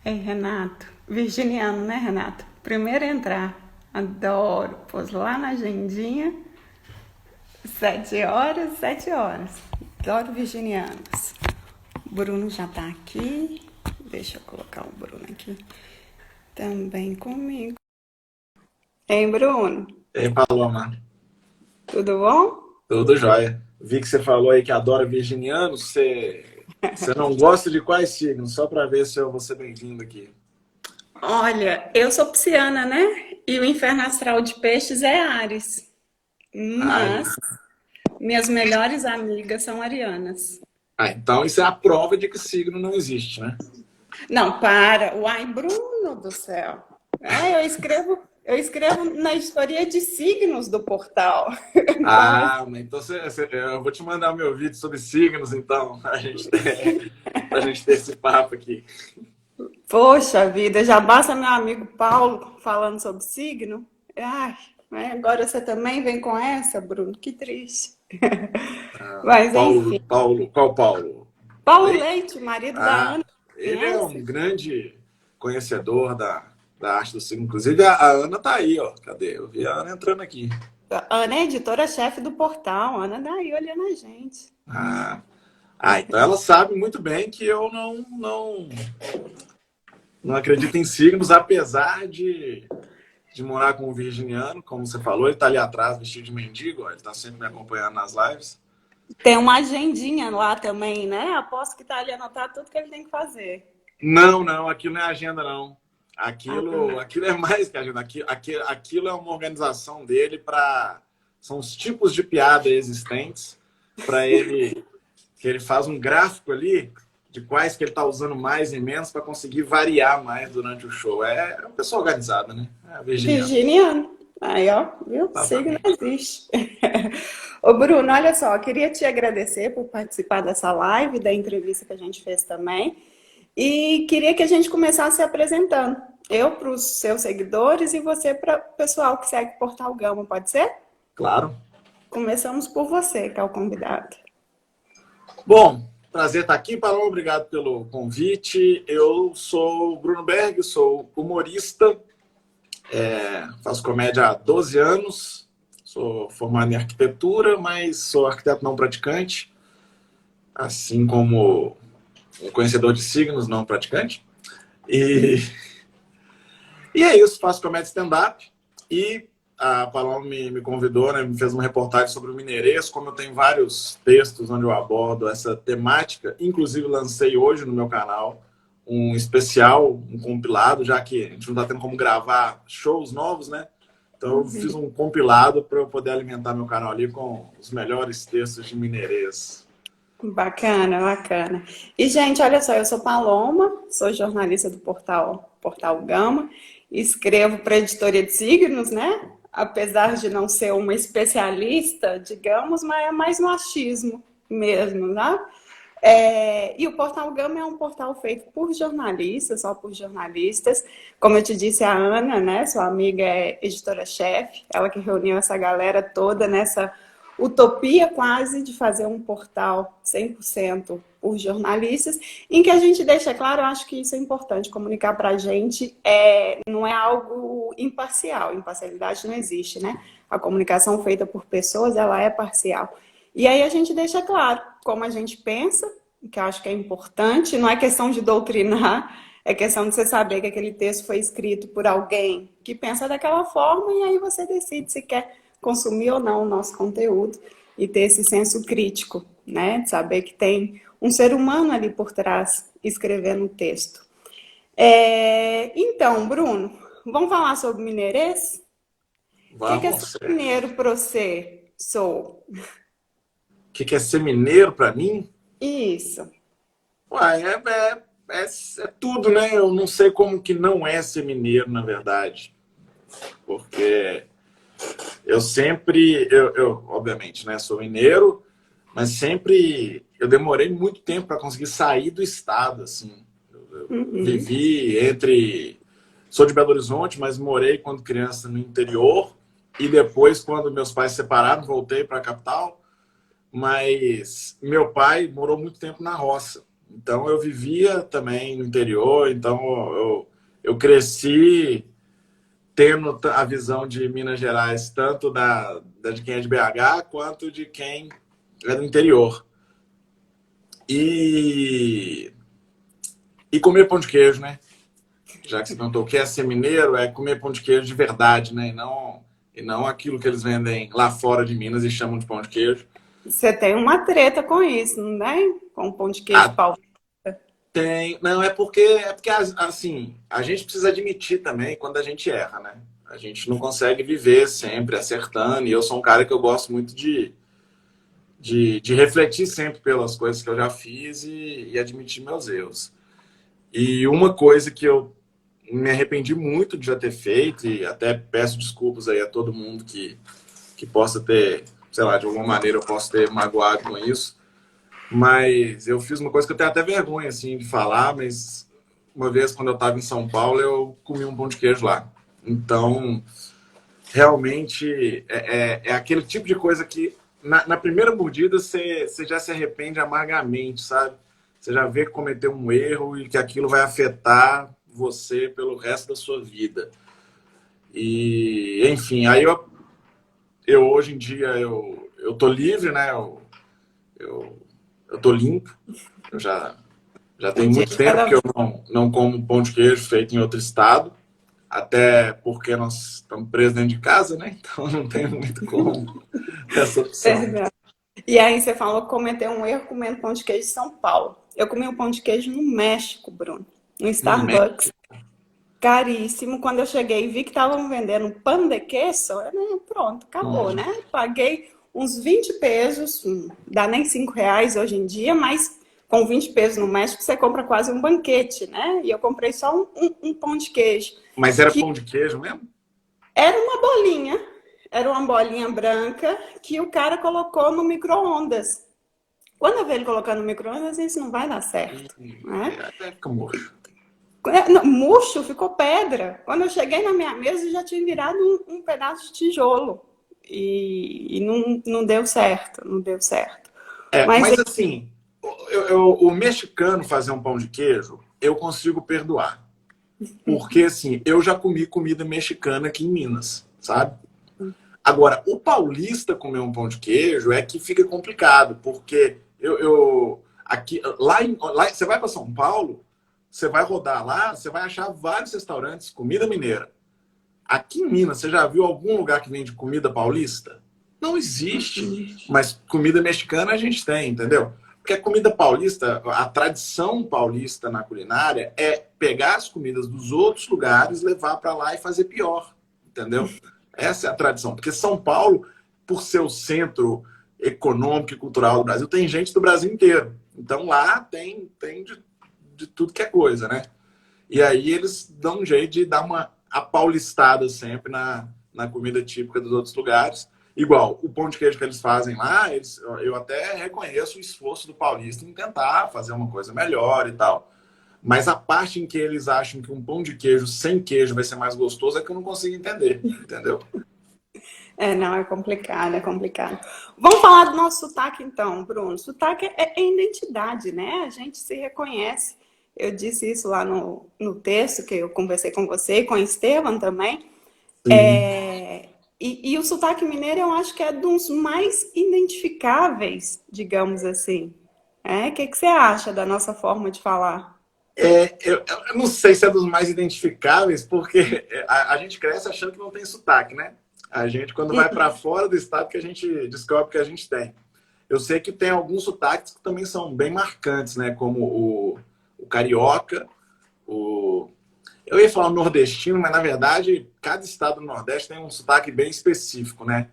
Ei, Renato. Virginiano, né, Renato? Primeiro entrar. Adoro. Pôs lá na agendinha. 7 horas, 7 horas. Adoro virginianos. O Bruno já tá aqui. Deixa eu colocar o Bruno aqui também comigo. Ei, Bruno. Ei, Paloma, Tudo bom? tudo jóia. Vi que você falou aí que adora virginiano. Você não gosta de quais signos? Só para ver se eu vou ser bem-vindo aqui. Olha, eu sou pisciana, né? E o inferno astral de peixes é Áries. Ares. Mas minhas melhores amigas são arianas. Então isso é a prova de que signo não existe, né? Não, para. Uai, Bruno do céu. Eu escrevo na história de signos do portal. Então, Mas então eu vou te mandar o meu vídeo sobre signos, então, pra gente ter esse papo aqui. poxa vida, já basta meu amigo Paulo falando sobre signo. Ai, mas agora você também vem com essa, Bruno? Que triste. Mas enfim. Qual Paulo? Paulo Leite? Leite, marido da Ah, Ana, ele é um conhece? grande conhecedor da arte do signo. Inclusive, a Ana tá aí, ó. Cadê? Eu vi a Ana entrando aqui. A Ana é editora-chefe do portal. A Ana daí olhando a gente. Ah, então ela sabe muito bem que eu não acredito em signos, apesar de morar com um virginiano, como você falou, ele tá ali atrás vestido de mendigo, ó, ele tá sempre me acompanhando nas lives. Tem uma agendinha lá também, né? Aposto que tá ali anotado tudo que ele tem que fazer. Não, aquilo não é agenda, não. Ah, Aquilo é mais que agenda. Aquilo é uma organização dele para. São os tipos de piada existentes para ele. Que ele faz um gráfico ali de quais que ele está usando mais e menos para conseguir variar mais durante o show. É uma pessoa organizada, né? É a Virginiana. virginiano. Aí, ó, viu? Signo Exatamente. existe. Ô, Bruno, olha só, eu queria te agradecer por participar dessa live, da entrevista que a gente fez também. E queria que a gente começasse se apresentando. Eu para os seus seguidores e você para o pessoal que segue o Portal Gama, pode ser? Claro. Começamos por você, que é o convidado. Bom, prazer estar aqui, Paloma. Obrigado pelo convite. Eu sou o Bruno Berg, sou humorista, faço comédia há 12 anos, sou formado em arquitetura, mas sou arquiteto não praticante, assim como um conhecedor de signos não praticante. E, e é isso, faço comédia stand-up e a Paloma me convidou, né, me fez uma reportagem sobre o Mineirês, como eu tenho vários textos onde eu abordo essa temática, inclusive lancei hoje no meu canal um especial, um compilado, já que a gente não está tendo como gravar shows novos, né? Então eu fiz um compilado para eu poder alimentar meu canal ali com os melhores textos de Mineirês. Bacana, bacana. E, gente, olha só, eu sou Paloma, sou jornalista do Portal Gama, escrevo para a editoria de signos, né? Apesar de não ser uma especialista, digamos, mas é mais no achismo mesmo, né? E o Portal Gama é um portal feito por jornalistas, só por jornalistas. Como eu te disse, a Ana, né, sua amiga é editora-chefe, ela que reuniu essa galera toda nessa utopia quase de fazer um portal 100% por jornalistas, em que a gente deixa claro, eu acho que isso é importante, comunicar para a gente não é algo imparcial, imparcialidade não existe, né? A comunicação feita por pessoas, ela é parcial. E aí a gente deixa claro como a gente pensa, que eu acho que é importante, não é questão de doutrinar, é questão de você saber que aquele texto foi escrito por alguém que pensa daquela forma e aí você decide se quer consumir ou não o nosso conteúdo e ter esse senso crítico, né? De saber que tem um ser humano ali por trás escrevendo o texto. Então, Bruno, vamos falar sobre mineirês? O que é ser Vamos. mineiro para você? Sou. O que é ser mineiro para mim? Isso. Uai, é tudo, né? Eu não sei como que não é ser mineiro, na verdade. Porque obviamente, né, sou mineiro, mas sempre eu demorei muito tempo para conseguir sair do estado, assim. Eu Uhum. vivi entre. Sou de Belo Horizonte, mas morei quando criança no interior. E depois, quando meus pais se separaram, voltei para a capital. Mas meu pai morou muito tempo na roça. Então eu vivia também no interior, então eu cresci tendo a visão de Minas Gerais, tanto de quem é de BH, quanto de quem é do interior. E comer pão de queijo, né? Já que você perguntou o que é ser mineiro, é comer pão de queijo de verdade, né? E não aquilo que eles vendem lá fora de Minas e chamam de pão de queijo. Você tem uma treta com isso, não tem? Com pão de queijo Ah, paulista. tem. Não, é porque, assim, a gente precisa admitir também quando a gente erra, né? A gente não consegue viver sempre acertando. E eu sou um cara que eu gosto muito de refletir sempre pelas coisas que eu já fiz e admitir meus erros. E uma coisa que eu me arrependi muito de já ter feito, e até peço desculpas aí a todo mundo que possa ter, sei lá, de alguma maneira eu posso ter magoado com isso, mas eu fiz uma coisa que eu tenho até vergonha, assim, de falar, mas uma vez, quando eu estava em São Paulo, eu comi um pão de queijo lá. Então, realmente, é aquele tipo de coisa que, na primeira mordida, você já se arrepende amargamente, sabe? Você já vê que cometeu um erro e que aquilo vai afetar você pelo resto da sua vida. E, enfim, aí eu hoje em dia, eu tô livre, né? Eu tô limpo. Eu já tem muito tempo que eu não como pão de queijo feito em outro estado, até porque nós estamos presos dentro de casa, né? Então não tem muito como essa opção. Verdade. E aí você falou que cometeu um erro comendo pão de queijo em São Paulo. Eu comi um pão de queijo no México, Bruno, no No Starbucks. Caríssimo. Quando eu cheguei e vi que estavam vendendo um pão de queijo, eu, né, pronto, acabou, né? Paguei uns 20 pesos, dá nem R$ 5 hoje em dia, mas com 20 pesos no México você compra quase um banquete, né? E eu comprei só um pão de queijo. Mas era Que pão de queijo mesmo? era uma bolinha branca que o cara colocou no micro-ondas. Quando eu vi ele colocando no micro-ondas, isso não vai dar certo, né? Até fica murcho. Não, murcho, ficou pedra. Quando eu cheguei na minha mesa, já tinha virado um pedaço de tijolo. E não deu certo, não deu certo. Mas Mas assim, o mexicano fazer um pão de queijo, eu consigo perdoar. Porque, assim, eu já comi comida mexicana aqui em Minas, sabe? Agora, o paulista comer um pão de queijo é que fica complicado, porque aqui, lá, você vai para São Paulo, você vai rodar lá, você vai achar vários restaurantes, comida mineira. Aqui em Minas, você já viu algum lugar que vende comida paulista? Não existe. Mas comida mexicana a gente tem, entendeu? Porque a comida paulista, a tradição paulista na culinária é pegar as comidas dos outros lugares, levar para lá e fazer pior, entendeu? Essa é a tradição. Porque São Paulo, por ser o centro econômico e cultural do Brasil, tem gente do Brasil inteiro. Então lá tem de tudo que é coisa, né? E aí eles dão um jeito de dar uma apaulistada sempre na comida típica dos outros lugares. Igual, o pão de queijo que eles fazem lá, eu até reconheço o esforço do paulista em tentar fazer uma coisa melhor e tal. Mas a parte em que eles acham que um pão de queijo sem queijo vai ser mais gostoso é que eu não consigo entender, entendeu? não, é complicado, é complicado. Vamos falar do nosso sotaque então, Bruno. Sotaque é identidade, né? A gente se reconhece. Eu disse isso lá no texto que eu conversei com você e com o Estevam também. E o sotaque mineiro eu acho que é dos mais identificáveis, digamos assim. O que você acha da nossa forma de falar? Eu não sei se é dos mais identificáveis, porque a gente cresce achando que não tem sotaque, né? A gente, quando vai para fora do estado, que a gente descobre que a gente tem. Eu sei que tem alguns sotaques que também são bem marcantes, né? Como o carioca, eu ia falar o nordestino, mas na verdade cada estado do Nordeste tem um sotaque bem específico, né?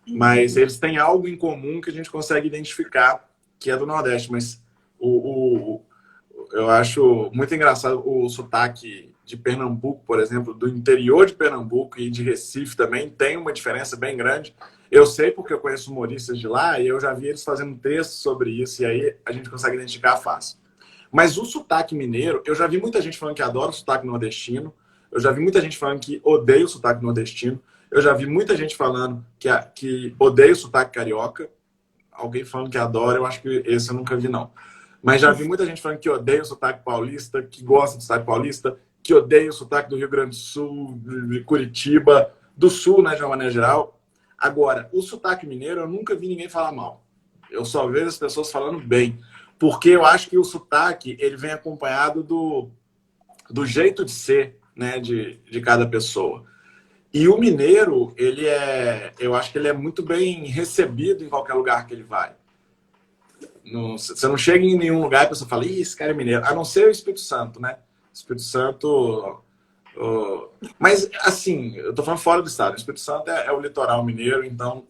Mas eles têm algo em comum que a gente consegue identificar, que é do Nordeste. Mas eu acho muito engraçado o sotaque de Pernambuco, por exemplo, do interior de Pernambuco e de Recife também tem uma diferença bem grande. Eu sei porque eu conheço humoristas de lá e eu já vi eles fazendo textos sobre isso e aí a gente consegue identificar fácil. Mas o sotaque mineiro, eu já vi muita gente falando que adora o sotaque nordestino, eu já vi muita gente falando que odeia o sotaque nordestino, eu já vi muita gente falando que odeia o sotaque carioca, alguém falando que adora, eu acho que esse eu nunca vi, não. Mas já vi muita gente falando que odeia o sotaque paulista, que gosta do sotaque paulista, que odeia o sotaque do Rio Grande do Sul, de Curitiba, do Sul, né, de uma maneira geral. Agora, o sotaque mineiro, eu nunca vi ninguém falar mal. Eu só vejo as pessoas falando bem. Porque eu acho que o sotaque, ele vem acompanhado do jeito de ser, né, de cada pessoa. E o mineiro, eu acho que ele é muito bem recebido em qualquer lugar que ele vai. Você não chega em nenhum lugar e a pessoa fala, ih, esse cara é mineiro. A não ser o Espírito Santo, né? Espírito Santo... Mas, assim, eu tô falando fora do estado. O Espírito Santo é o litoral mineiro, então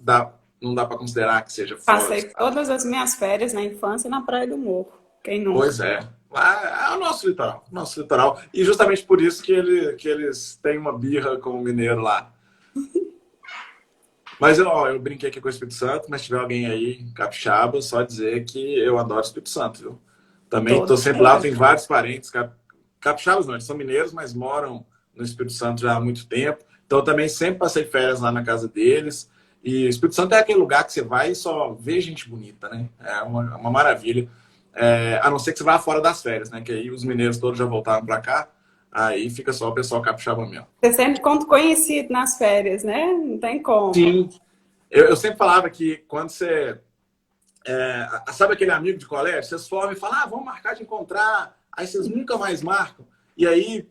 não dá para considerar que seja fora do Passei estado. todas as minhas férias na infância na Praia do Morro. Quem nunca? Pois é. Lá é o nosso litoral. Nosso litoral. E justamente por isso que eles têm uma birra com o mineiro lá. Mas eu brinquei aqui com o Espírito Santo, mas se tiver alguém aí, capixaba, só dizer que eu adoro o Espírito Santo, viu? Também estou sempre lá, tenho vários parentes, capixabas não, eles são mineiros, mas moram no Espírito Santo já há muito tempo. Então eu também sempre passei férias lá na casa deles. E o Espírito Santo é aquele lugar que você vai e só vê gente bonita, né? É uma maravilha. A não ser que você vá fora das férias, né? Que aí os mineiros todos já voltaram para cá, aí fica só o pessoal capixaba mesmo. Você sempre conta conhecido nas férias, né? Não tem como. Sim. Eu sempre falava que quando você... sabe aquele amigo de colégio? Vocês formam e falam, vamos marcar de encontrar. Aí vocês nunca mais marcam. E aí,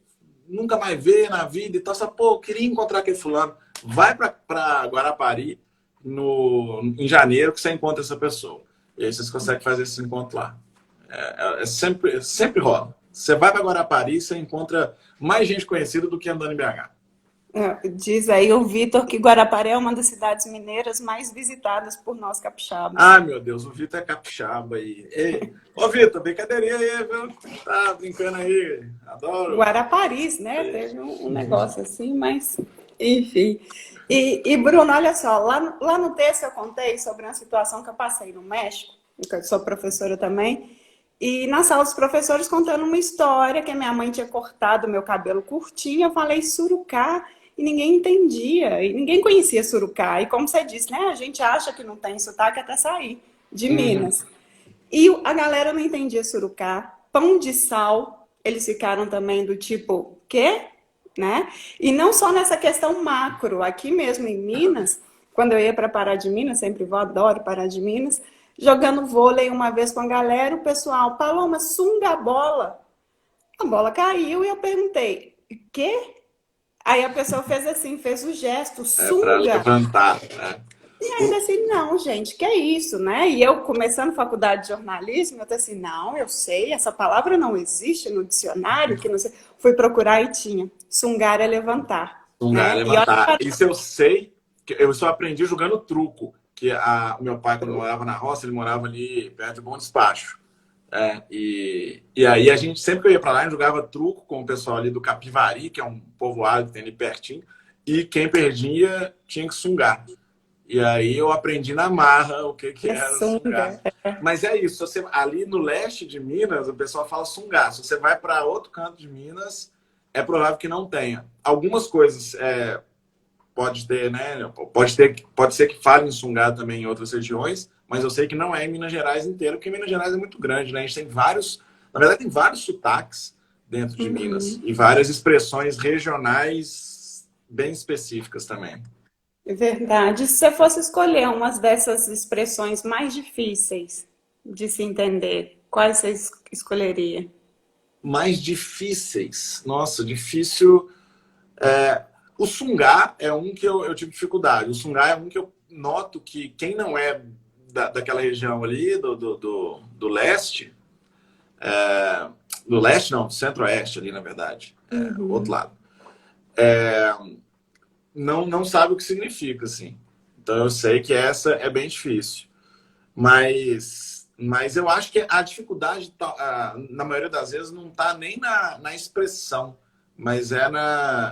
nunca mais vê na vida. Então, você, pô, eu queria encontrar aquele fulano. Vai para Guarapari em janeiro que você encontra essa pessoa. E aí vocês conseguem fazer esse encontro lá. Sempre rola. Você vai para Guarapari e você encontra mais gente conhecida do que andando em BH. Diz aí o Vitor que Guarapari é uma das cidades mineiras mais visitadas por nós capixabas. Ah, meu Deus, o Vitor é capixaba aí. Ei. Ô, Vitor, brincadeirinha aí, viu? Tá brincando aí. Adoro. Guarapari, né? Teve um negócio assim, mas enfim. E Bruno, olha só, lá no texto eu contei sobre uma situação que eu passei no México, que eu sou professora também, e na sala dos professores contando uma história que a minha mãe tinha cortado meu cabelo curtinho, eu falei surucá, e ninguém entendia, e ninguém conhecia surucá. E como você disse, né? A gente acha que não tem sotaque até sair de Minas. E a galera não entendia surucá, pão de sal, eles ficaram também do tipo, quê? Né? E não só nessa questão macro, aqui mesmo em Minas, quando eu ia para Pará de Minas, sempre vou, adoro Pará de Minas, jogando vôlei uma vez com a galera, o pessoal, Paloma, sunga a bola. A bola caiu e eu perguntei, quê? Aí a pessoa fez assim, fez o gesto, sunga. Para levantar, né? E ainda assim, não, gente, que é isso, né? E eu, começando faculdade de jornalismo, eu disse assim, não, eu sei, essa palavra não existe no dicionário, que não sei. Fui procurar e tinha. Sungar é levantar. Sungar é né? levantar. Isso eu sei, que eu só aprendi jogando truco, que o meu pai, quando morava na roça, ele morava ali perto de Bom Despacho. E aí a gente, sempre que eu ia para lá, a gente jogava truco com o pessoal ali do Capivari, que é um povoado que tem ali pertinho, e quem perdia tinha que sungar. E aí eu aprendi na marra o que era sungar. Mas é isso, ali no leste de Minas, o pessoal fala sungar. Se você vai para outro canto de Minas, é provável que não tenha. Algumas coisas pode ter, né? Pode ser que falem sungar também em outras regiões, mas eu sei que não é em Minas Gerais inteiro, porque Minas Gerais é muito grande, né? A gente tem na verdade, tem vários sotaques dentro de Minas e várias expressões regionais bem específicas também. É verdade. Se você fosse escolher umas dessas expressões mais difíceis de se entender, quais você escolheria? Mais difíceis? Nossa, difícil. O sungar é um que eu tive dificuldade. O sungar é um que eu noto que quem não é daquela região ali, do leste, do leste não, do centro-oeste ali, na verdade, outro lado, não sabe o que significa, assim. Então eu sei que essa é bem difícil. Mas eu acho que a dificuldade, na maioria das vezes, não está nem na expressão, mas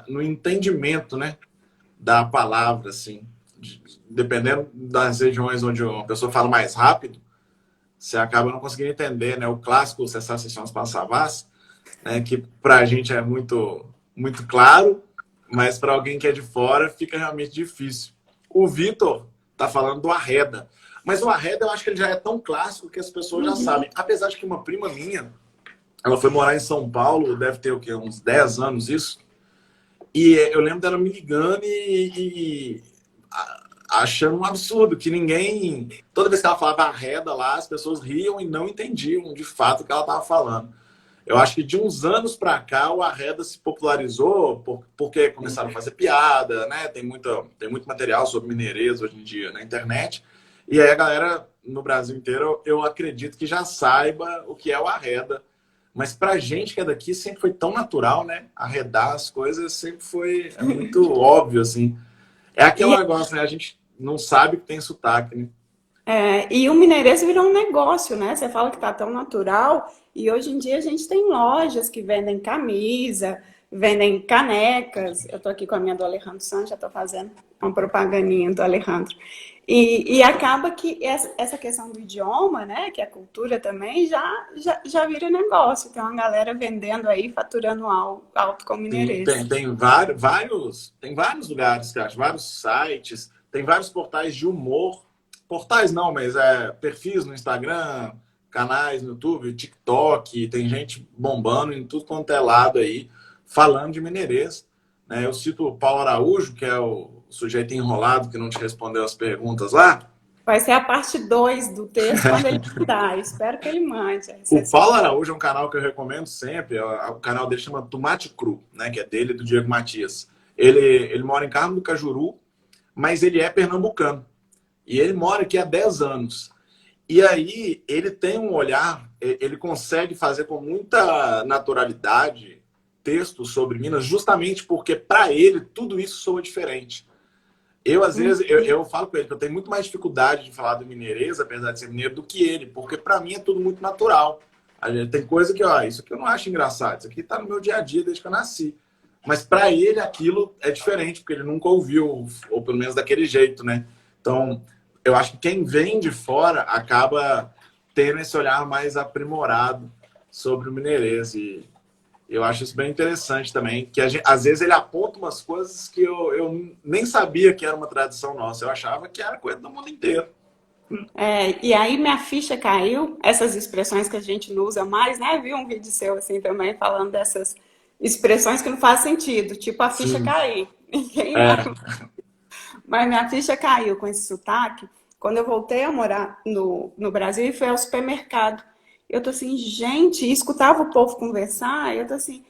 no entendimento, né, da palavra, assim. Dependendo das regiões onde uma pessoa fala mais rápido, você acaba não conseguindo entender, né? O clássico Cessar Sessões Passavas, né? Que pra gente é muito, muito claro, mas para alguém que é de fora fica realmente difícil. O Vitor tá falando do arreda. Mas o arreda, eu acho que ele já é tão clássico que as pessoas já sabem. Apesar de que uma prima minha, ela foi morar em São Paulo, deve ter o quê? Uns 10 anos isso. E eu lembro dela me ligando achando um absurdo, que ninguém... Toda vez que ela falava arreda lá, as pessoas riam e não entendiam de fato o que ela estava falando. Eu acho que de uns anos para cá o arreda se popularizou porque começaram a fazer piada, né? Tem muito material sobre mineirês hoje em dia na internet. E aí a galera no Brasil inteiro, eu acredito que já saiba o que é o arreda. Mas pra gente que é daqui sempre foi tão natural, né? Arredar as coisas sempre foi muito óbvio, assim. É aquele E, negócio, né? A gente não sabe que tem sotaque, né? e o mineirês virou um negócio, né? Você fala que tá tão natural, e hoje em dia a gente tem lojas que vendem camisa, vendem canecas. Eu tô aqui com a minha do Alejandro Santos, já tô fazendo uma propagandinha do Alejandro. E acaba que essa questão do idioma, né, que é a cultura também, já vira negócio. Tem uma galera vendendo aí, faturando alto com Sim, mineirês. tem vários lugares, que eu acho, vários sites, tem vários portais de humor. Portais não, mas perfis no Instagram, canais no YouTube, TikTok, tem gente bombando em tudo quanto é lado aí, falando de mineirês. Né? Eu cito o Paulo Araújo, que é o sujeito enrolado que não te respondeu as perguntas lá. Vai ser a parte 2 do texto quando ele mandar. Espero que ele mande. O Paulo Araújo é um canal que eu recomendo sempre. O canal dele chama Tomate Cru, né? Que é dele e do Diego Matias. Ele mora em Carmo do Cajuru, mas ele é pernambucano. E ele mora aqui há 10 anos. E aí ele tem um olhar, ele consegue fazer com muita naturalidade textos sobre Minas, justamente porque para ele tudo isso soa diferente. Eu, às vezes, eu falo com ele que eu tenho muito mais dificuldade de falar do mineirês, apesar de ser mineiro, do que ele, porque para mim é tudo muito natural. A gente tem coisa que, ó, isso aqui eu não acho engraçado, isso aqui tá no meu dia a dia desde que eu nasci. Mas para ele aquilo é diferente, porque ele nunca ouviu, ou pelo menos daquele jeito, né? Então, eu acho que quem vem de fora acaba tendo esse olhar mais aprimorado sobre o mineirês. E eu acho isso bem interessante também, que às vezes ele aponta umas coisas que eu nem sabia que era uma tradição nossa. Eu achava que era coisa do mundo inteiro. E aí minha ficha caiu, essas expressões que a gente não usa mais, né? Vi um vídeo seu assim também falando dessas expressões que não fazem sentido, tipo a ficha Sim. cair. Ninguém É. lembra. Mas minha ficha caiu com esse sotaque quando eu voltei a morar no Brasil e fui ao supermercado. Eu tô assim, gente, e escutava o povo conversar, e eu tô assim,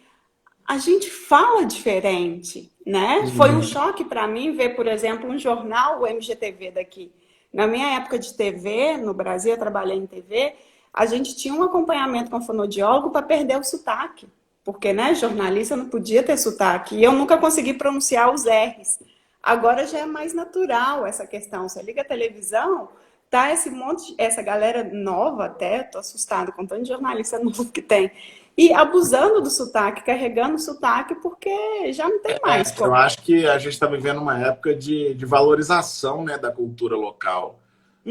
a gente fala diferente, né? Foi um Uhum. choque para mim ver, por exemplo, um jornal, o MGTV daqui. Na minha época de TV, no Brasil, eu trabalhei em TV, a gente tinha um acompanhamento com a fonoaudiólogo para perder o sotaque, porque, né, jornalista não podia ter sotaque, e eu nunca consegui pronunciar os R's. Agora já é mais natural essa questão. Você liga a televisão, tá esse monte, essa galera nova até, tô assustada com tanto jornalista novo que tem, e abusando do sotaque, carregando o sotaque, porque já não tem mais Eu como. acho que a gente está vivendo uma época de valorização, né, da cultura local.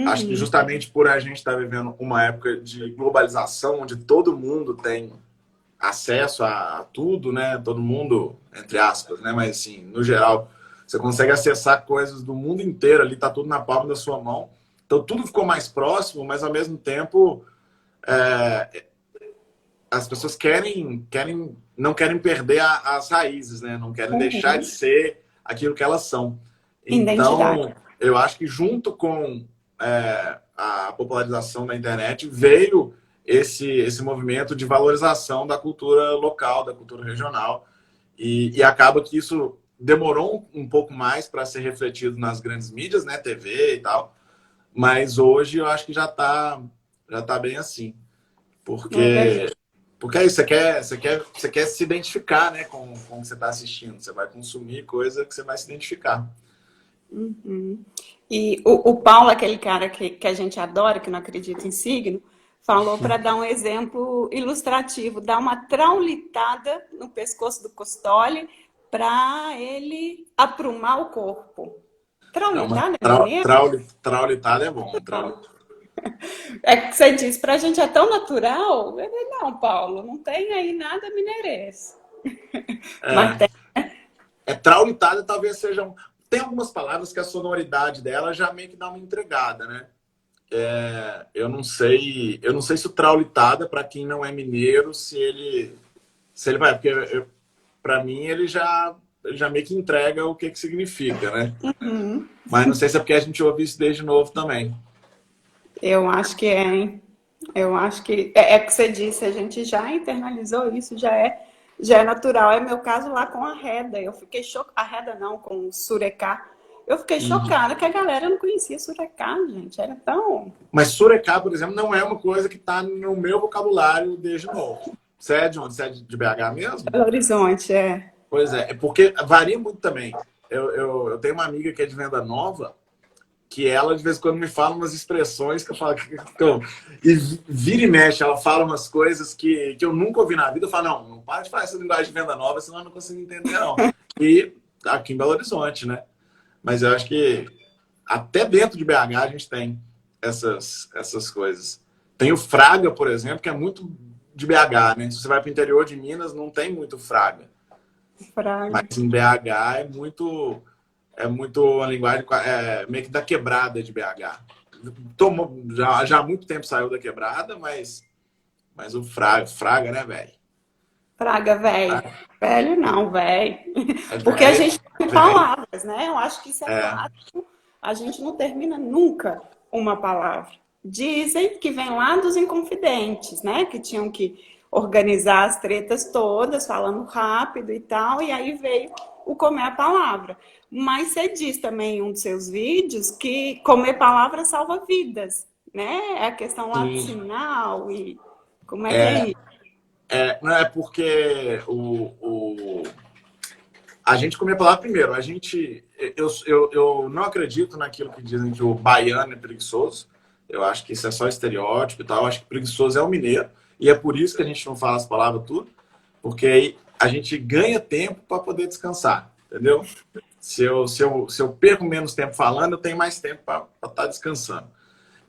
Acho que Uhum, justamente por a gente estar vivendo uma época de globalização, onde todo mundo tem acesso a tudo, né? Todo mundo, entre aspas, né? Mas assim, no geral, você consegue acessar coisas do mundo inteiro ali, tá tudo na palma da sua mão. Então tudo ficou mais próximo, mas ao mesmo tempo as pessoas não querem perder as raízes, né? Não querem deixar de uhum. ser aquilo que elas são. Identidade. Então, eu acho que junto com a popularização da internet veio esse movimento de valorização da cultura local, da cultura regional, e acaba que isso demorou um pouco mais para ser refletido nas grandes mídias, né, TV e tal, mas hoje eu acho que já tá bem assim, É verdade. porque é isso, você quer se identificar, né, com o que você está assistindo, você vai consumir coisa que você vai se identificar. Uhum. E o Paulo, aquele cara que a gente adora, que não acredita em signo, falou para dar um exemplo ilustrativo, dar uma traulitada no pescoço do Custoli para ele aprumar o corpo. É uma Traulitada é mineiro? traulitada é bom. É que você diz, para a gente é tão natural. Eu falei, não, Paulo, não tem aí nada mineirês. Mas É, tem. traulitada talvez seja. Tem algumas palavras que a sonoridade dela já meio que dá uma entregada, né? eu não sei se o traulitada, para quem não é mineiro, se ele vai, porque para mim ele já meio que entrega o que significa, né? Uhum. Mas não sei se é porque a gente ouve isso desde novo também. Eu acho que é, hein? Eu acho que é o que você disse, a gente já internalizou isso, já é natural. É meu caso lá com a reda. Eu fiquei chocada, a reda não, com o surecá. Eu fiquei chocada que a galera não conhecia surecá, gente. Era tão Mas surecá, por exemplo, não é uma coisa que está no meu vocabulário desde novo. Você é de onde? Você é de BH mesmo? Belo Horizonte, é. Pois é porque varia muito também. Eu tenho uma amiga que é de Venda Nova, que ela, de vez em quando, me fala umas expressões que eu falo... e vira e mexe, ela fala umas coisas que eu nunca ouvi na vida. Eu falo, não para de falar essa linguagem de Venda Nova, senão eu não consigo entender, não. E aqui em Belo Horizonte, né? Mas eu acho que até dentro de BH a gente tem essas coisas. Tem o Fraga, por exemplo, que é muito de BH, né? Se você vai para o interior de Minas, não tem muito Fraga. Fraga. Mas em BH é muito uma linguagem meio que da quebrada de BH. Já há muito tempo saiu da quebrada, mas o Fraga, né, velho? Fraga, velho. Velho não, velho. É Porque a velho, gente tem velho. palavras, né? Eu acho que isso é É, clássico. A gente não termina nunca uma palavra. Dizem que vem lá dos Inconfidentes, né? Que tinham que organizar as tretas todas, falando rápido e tal, e aí veio o comer a palavra. Mas você diz também em um dos seus vídeos que comer palavra salva vidas, né? É a questão lá do sim. sinal e como é que é É, isso? não é porque a gente comia a palavra primeiro. Eu não acredito naquilo que dizem que o baiano é preguiçoso. Eu acho que isso é só estereótipo e tal. Eu acho que preguiçoso é o mineiro. E é por isso que a gente não fala as palavras tudo. Porque aí a gente ganha tempo para poder descansar. Entendeu? Se eu perco menos tempo falando, eu tenho mais tempo para estar descansando.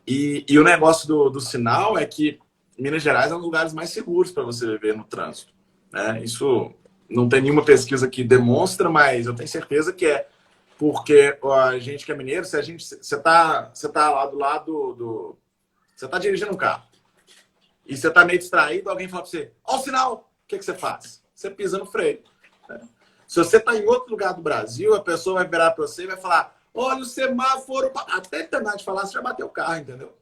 E o negócio do sinal é que Minas Gerais é um dos lugares mais seguros para você viver no trânsito, né? Isso não tem nenhuma pesquisa que demonstra, mas eu tenho certeza que é. Porque a gente que é mineiro, se a gente, você tá lá do lado você tá dirigindo um carro e você tá meio distraído, alguém fala para você, ó o sinal, o que você faz? Você pisa no freio, né? Se você tá em outro lugar do Brasil, a pessoa vai virar para você e vai falar, olha o semáforo, até terminar de falar, você já bateu o carro, entendeu?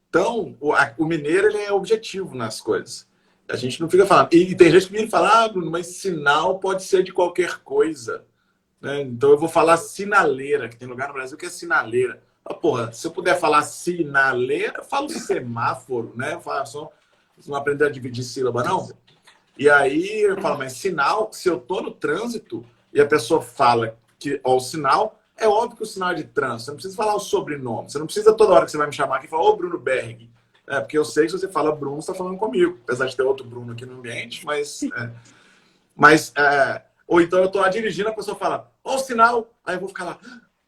Então, o mineiro ele é objetivo nas coisas. A gente não fica falando. E tem gente que vem falar, ah, Bruno, mas sinal pode ser de qualquer coisa, né? Então eu vou falar sinaleira, que tem lugar no Brasil que é sinaleira. Ah, porra, se eu puder falar sinaleira, eu falo semáforo, né? Eu falo só, você não aprendeu a dividir sílaba, não? E aí eu falo, mas sinal, se eu tô no trânsito e a pessoa fala que ó, o sinal, é óbvio que o sinal é de trânsito. Você não precisa falar o sobrenome. Você não precisa toda hora que você vai me chamar aqui falar, ô Bruno Berg. É, porque eu sei que se você fala Bruno, você está falando comigo. Apesar de ter outro Bruno aqui no ambiente, ou então eu tô lá dirigindo, a pessoa fala, ó o sinal. Aí eu vou ficar lá,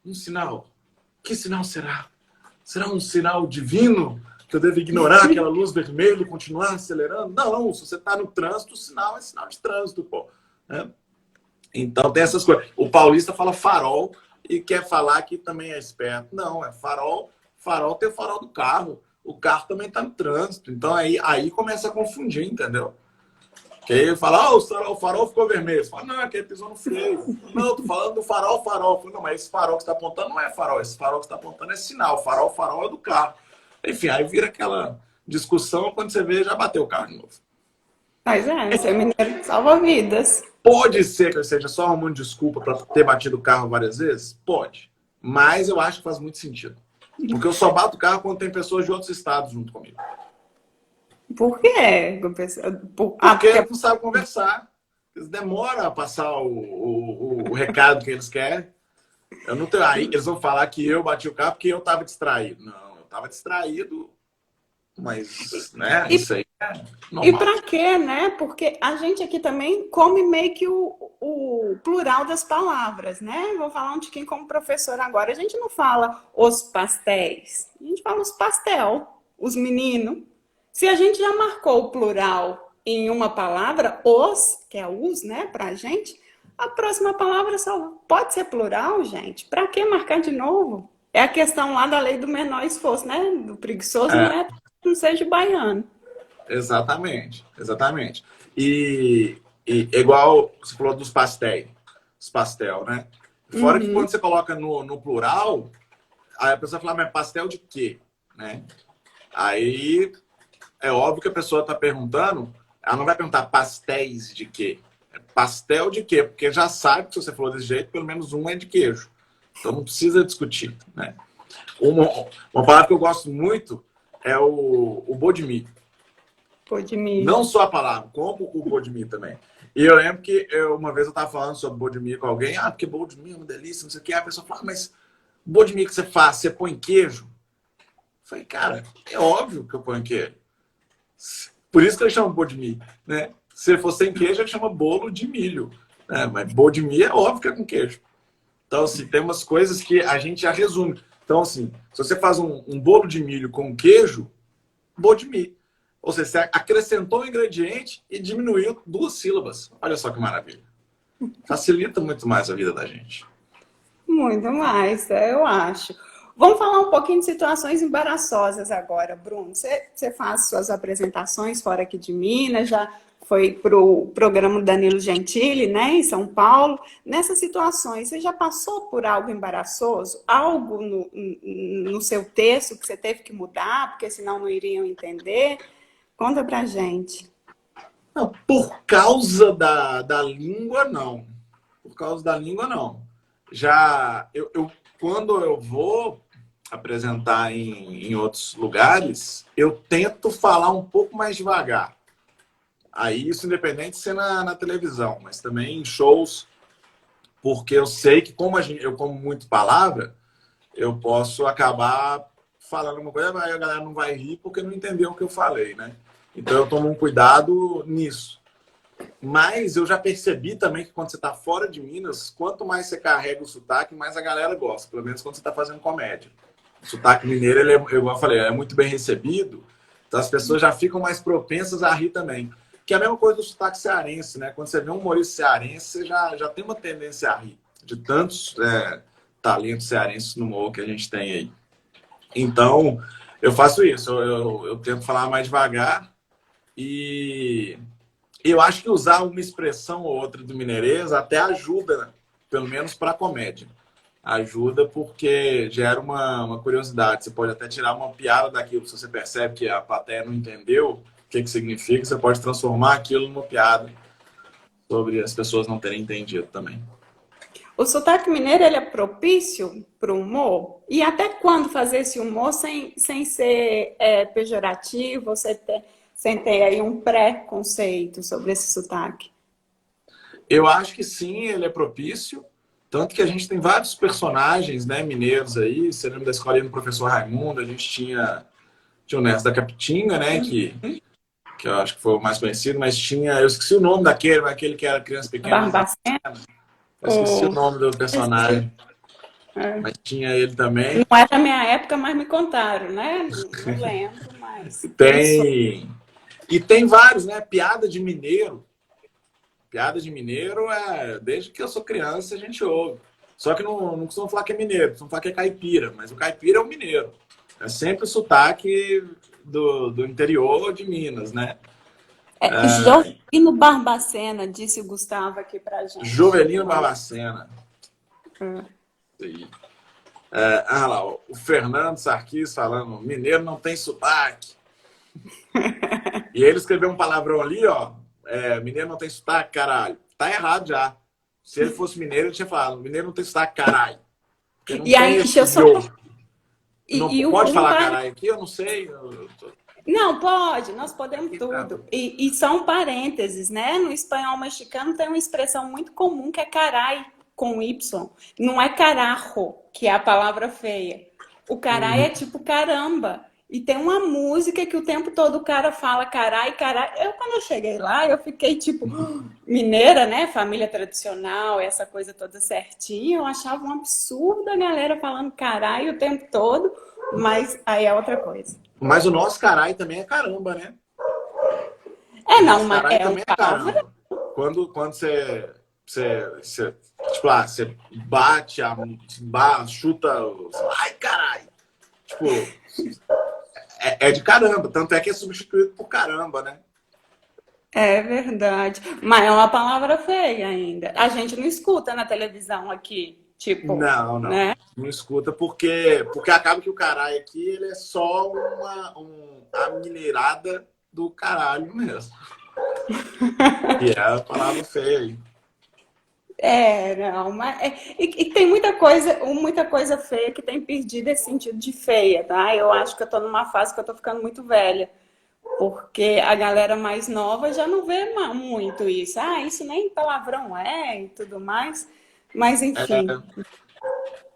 um sinal? Que sinal será? Será um sinal divino? Que eu devo ignorar aquela luz vermelha e continuar acelerando? Não, se você está no trânsito, o sinal é sinal de trânsito, pô. Né? Então tem essas coisas. O paulista fala farol e quer falar que também é esperto. Não, é farol. Farol tem o farol do carro. O carro também está no trânsito. Então aí começa a confundir, entendeu? Que aí fala, o farol ficou vermelho. Você fala, não, é que ele pisou no freio. Não, tô falando do farol. Falo, não, mas esse farol que você está apontando não é farol. Esse farol que você está apontando é sinal. Farol é do carro. Enfim, aí vira aquela discussão, quando você vê, já bateu o carro de novo. Mas ser mineiro salva vidas. Pode ser que eu esteja só arrumando desculpa para ter batido o carro várias vezes? Pode. Mas eu acho que faz muito sentido. Porque eu só bato o carro quando tem pessoas de outros estados junto comigo. Por quê? Porque não sabe conversar. Eles demoram a passar o recado que eles querem. Eu não tenho... Aí eles vão falar que eu bati o carro porque eu estava distraído. Não, eu estava distraído. Mas, né, isso aí é normal. E para quê, né? Porque a gente aqui também come meio que o plural das palavras, né? Vou falar um tiquinho como professor agora. A gente não fala os pastéis, a gente fala os pastel, os meninos. Se a gente já marcou o plural em uma palavra, os, que é os, né, pra gente, a próxima palavra só pode ser plural, gente. Para que marcar de novo? É a questão lá da lei do menor esforço, né? Do preguiçoso não É, é que não seja baiano. exatamente, exatamente. E igual você falou dos pastéis, os pastel, né? Fora que Uhum. quando você coloca no plural, aí a pessoa fala, mas pastel de quê? Né? Aí é óbvio que a pessoa está perguntando, ela não vai perguntar pastéis de quê? É pastel de quê? Porque já sabe que se você falou desse jeito, pelo menos um é de queijo. Então não precisa discutir, né? Uma, uma palavra que eu gosto muito é o bodimi. Pô de milho. Não só a palavra, como o bodimi também. E eu lembro que uma vez eu estava falando sobre bodimi com alguém, porque bodimi é uma delícia, não sei o que. Aí a pessoa fala, mas bodimi que você faz, você põe queijo? Eu falei, cara, é óbvio que eu ponho queijo. Por isso que ele chama bodimi, né? Se ele for sem queijo, ele chama bolo de milho. Né? Mas bodimi é óbvio que é com queijo. Então, assim, tem umas coisas que a gente já resume. Então, assim, se você faz um bolo de milho com queijo, bodimi. Ou seja, você acrescentou um ingrediente e diminuiu 2 sílabas. Olha só que maravilha. Facilita muito mais a vida da gente. Muito mais, eu acho. Vamos falar um pouquinho de situações embaraçosas agora, Bruno. Você faz suas apresentações fora aqui de Minas, já foi para o programa Danilo Gentili, né, em São Paulo. Nessas situações, você já passou por algo embaraçoso? Algo no seu texto que você teve que mudar, porque senão não iriam entender? Conta pra gente. Não, por causa da língua, não. Por causa da língua, não. Já quando eu vou apresentar em outros lugares, eu tento falar um pouco mais devagar. Aí isso independente de ser na televisão, mas também em shows, porque eu sei que como eu como muito palavra, eu posso acabar falando uma coisa, mas a galera não vai rir porque não entendeu o que eu falei, né? Então eu tomo um cuidado nisso. Mas eu já percebi também que quando você está fora de Minas, quanto mais você carrega o sotaque, mais a galera gosta. Pelo menos quando você está fazendo comédia. O sotaque mineiro, ele igual eu falei, é muito bem recebido. Então as pessoas já ficam mais propensas a rir também. Que é a mesma coisa do sotaque cearense, né? Quando você vê um humorista cearense, você já tem uma tendência a rir. De tantos talentos cearenses no humor que a gente tem aí. Então, eu faço isso. Eu tento falar mais devagar e eu acho que usar uma expressão ou outra do mineirês até ajuda, né? Pelo menos para a comédia. Ajuda porque gera uma curiosidade. Você pode até tirar uma piada daquilo. Se você percebe que a plateia não entendeu o que significa, você pode transformar aquilo numa piada sobre as pessoas não terem entendido também. O sotaque mineiro, ele é propício para o humor? E até quando fazer esse humor sem ser pejorativo, sem ter aí um preconceito sobre esse sotaque? Eu acho que sim, ele é propício. Tanto que a gente tem vários personagens, né, mineiros aí. Você lembra da escolinha do professor Raimundo? A gente tinha o Neto da Capitinga, né, que eu acho que foi o mais conhecido, mas tinha... Eu esqueci o nome daquele que era criança pequena. Barbacena? Eu esqueci o Ou... nome do personagem. Mas tinha ele também. Não é da minha época, mas me contaram, né? Não lembro, mas... E tem vários, né? Piada de mineiro. Piada de mineiro desde que eu sou criança a gente ouve. Só que não costumam falar que é mineiro, costumam falar que é caipira, mas o caipira é o mineiro. É sempre o sotaque do interior de Minas, né? Jovelino Barbacena, disse o Gustavo aqui pra gente. Jovelino Barbacena. Lá, o Fernando Sarquis falando, mineiro não tem sotaque. E ele escreveu um palavrão ali, ó. Mineiro não tem sotaque, caralho. Tá errado já. Se ele fosse mineiro, ele tinha falado, mineiro não tem sotaque, caralho. Não e aí, deixa eu só... Não pode falar caralho aqui? Eu não sei. Não, pode, nós podemos tudo. E só um parênteses, né? No espanhol mexicano tem uma expressão muito comum que é caray, com Y. Não é carajo, que é a palavra feia. O caray é tipo caramba. E tem uma música que o tempo todo o cara fala carai, carai. Quando eu cheguei lá, eu fiquei tipo, mineira, né? Família tradicional, essa coisa toda certinha. Eu achava um absurdo a galera falando carai o tempo todo, mas aí é outra coisa. Mas o nosso carai também é caramba, né? Não, mas também é caramba. Quando você tipo lá, você bate, chuta, ai, tipo, é de caramba. Tanto é que é substituído por caramba, né? É verdade. Mas é uma palavra feia ainda. A gente não escuta na televisão aqui, tipo, Não, não. né? Não escuta porque acaba que o caralho aqui ele é só a mineirada do caralho mesmo. E é a palavra feia aí. Não, mas e tem muita coisa feia que tem perdido esse sentido de feia, tá? Eu acho que eu tô numa fase que eu tô ficando muito velha, porque a galera mais nova já não vê muito isso. Ah, isso nem palavrão é e tudo mais. Mas enfim.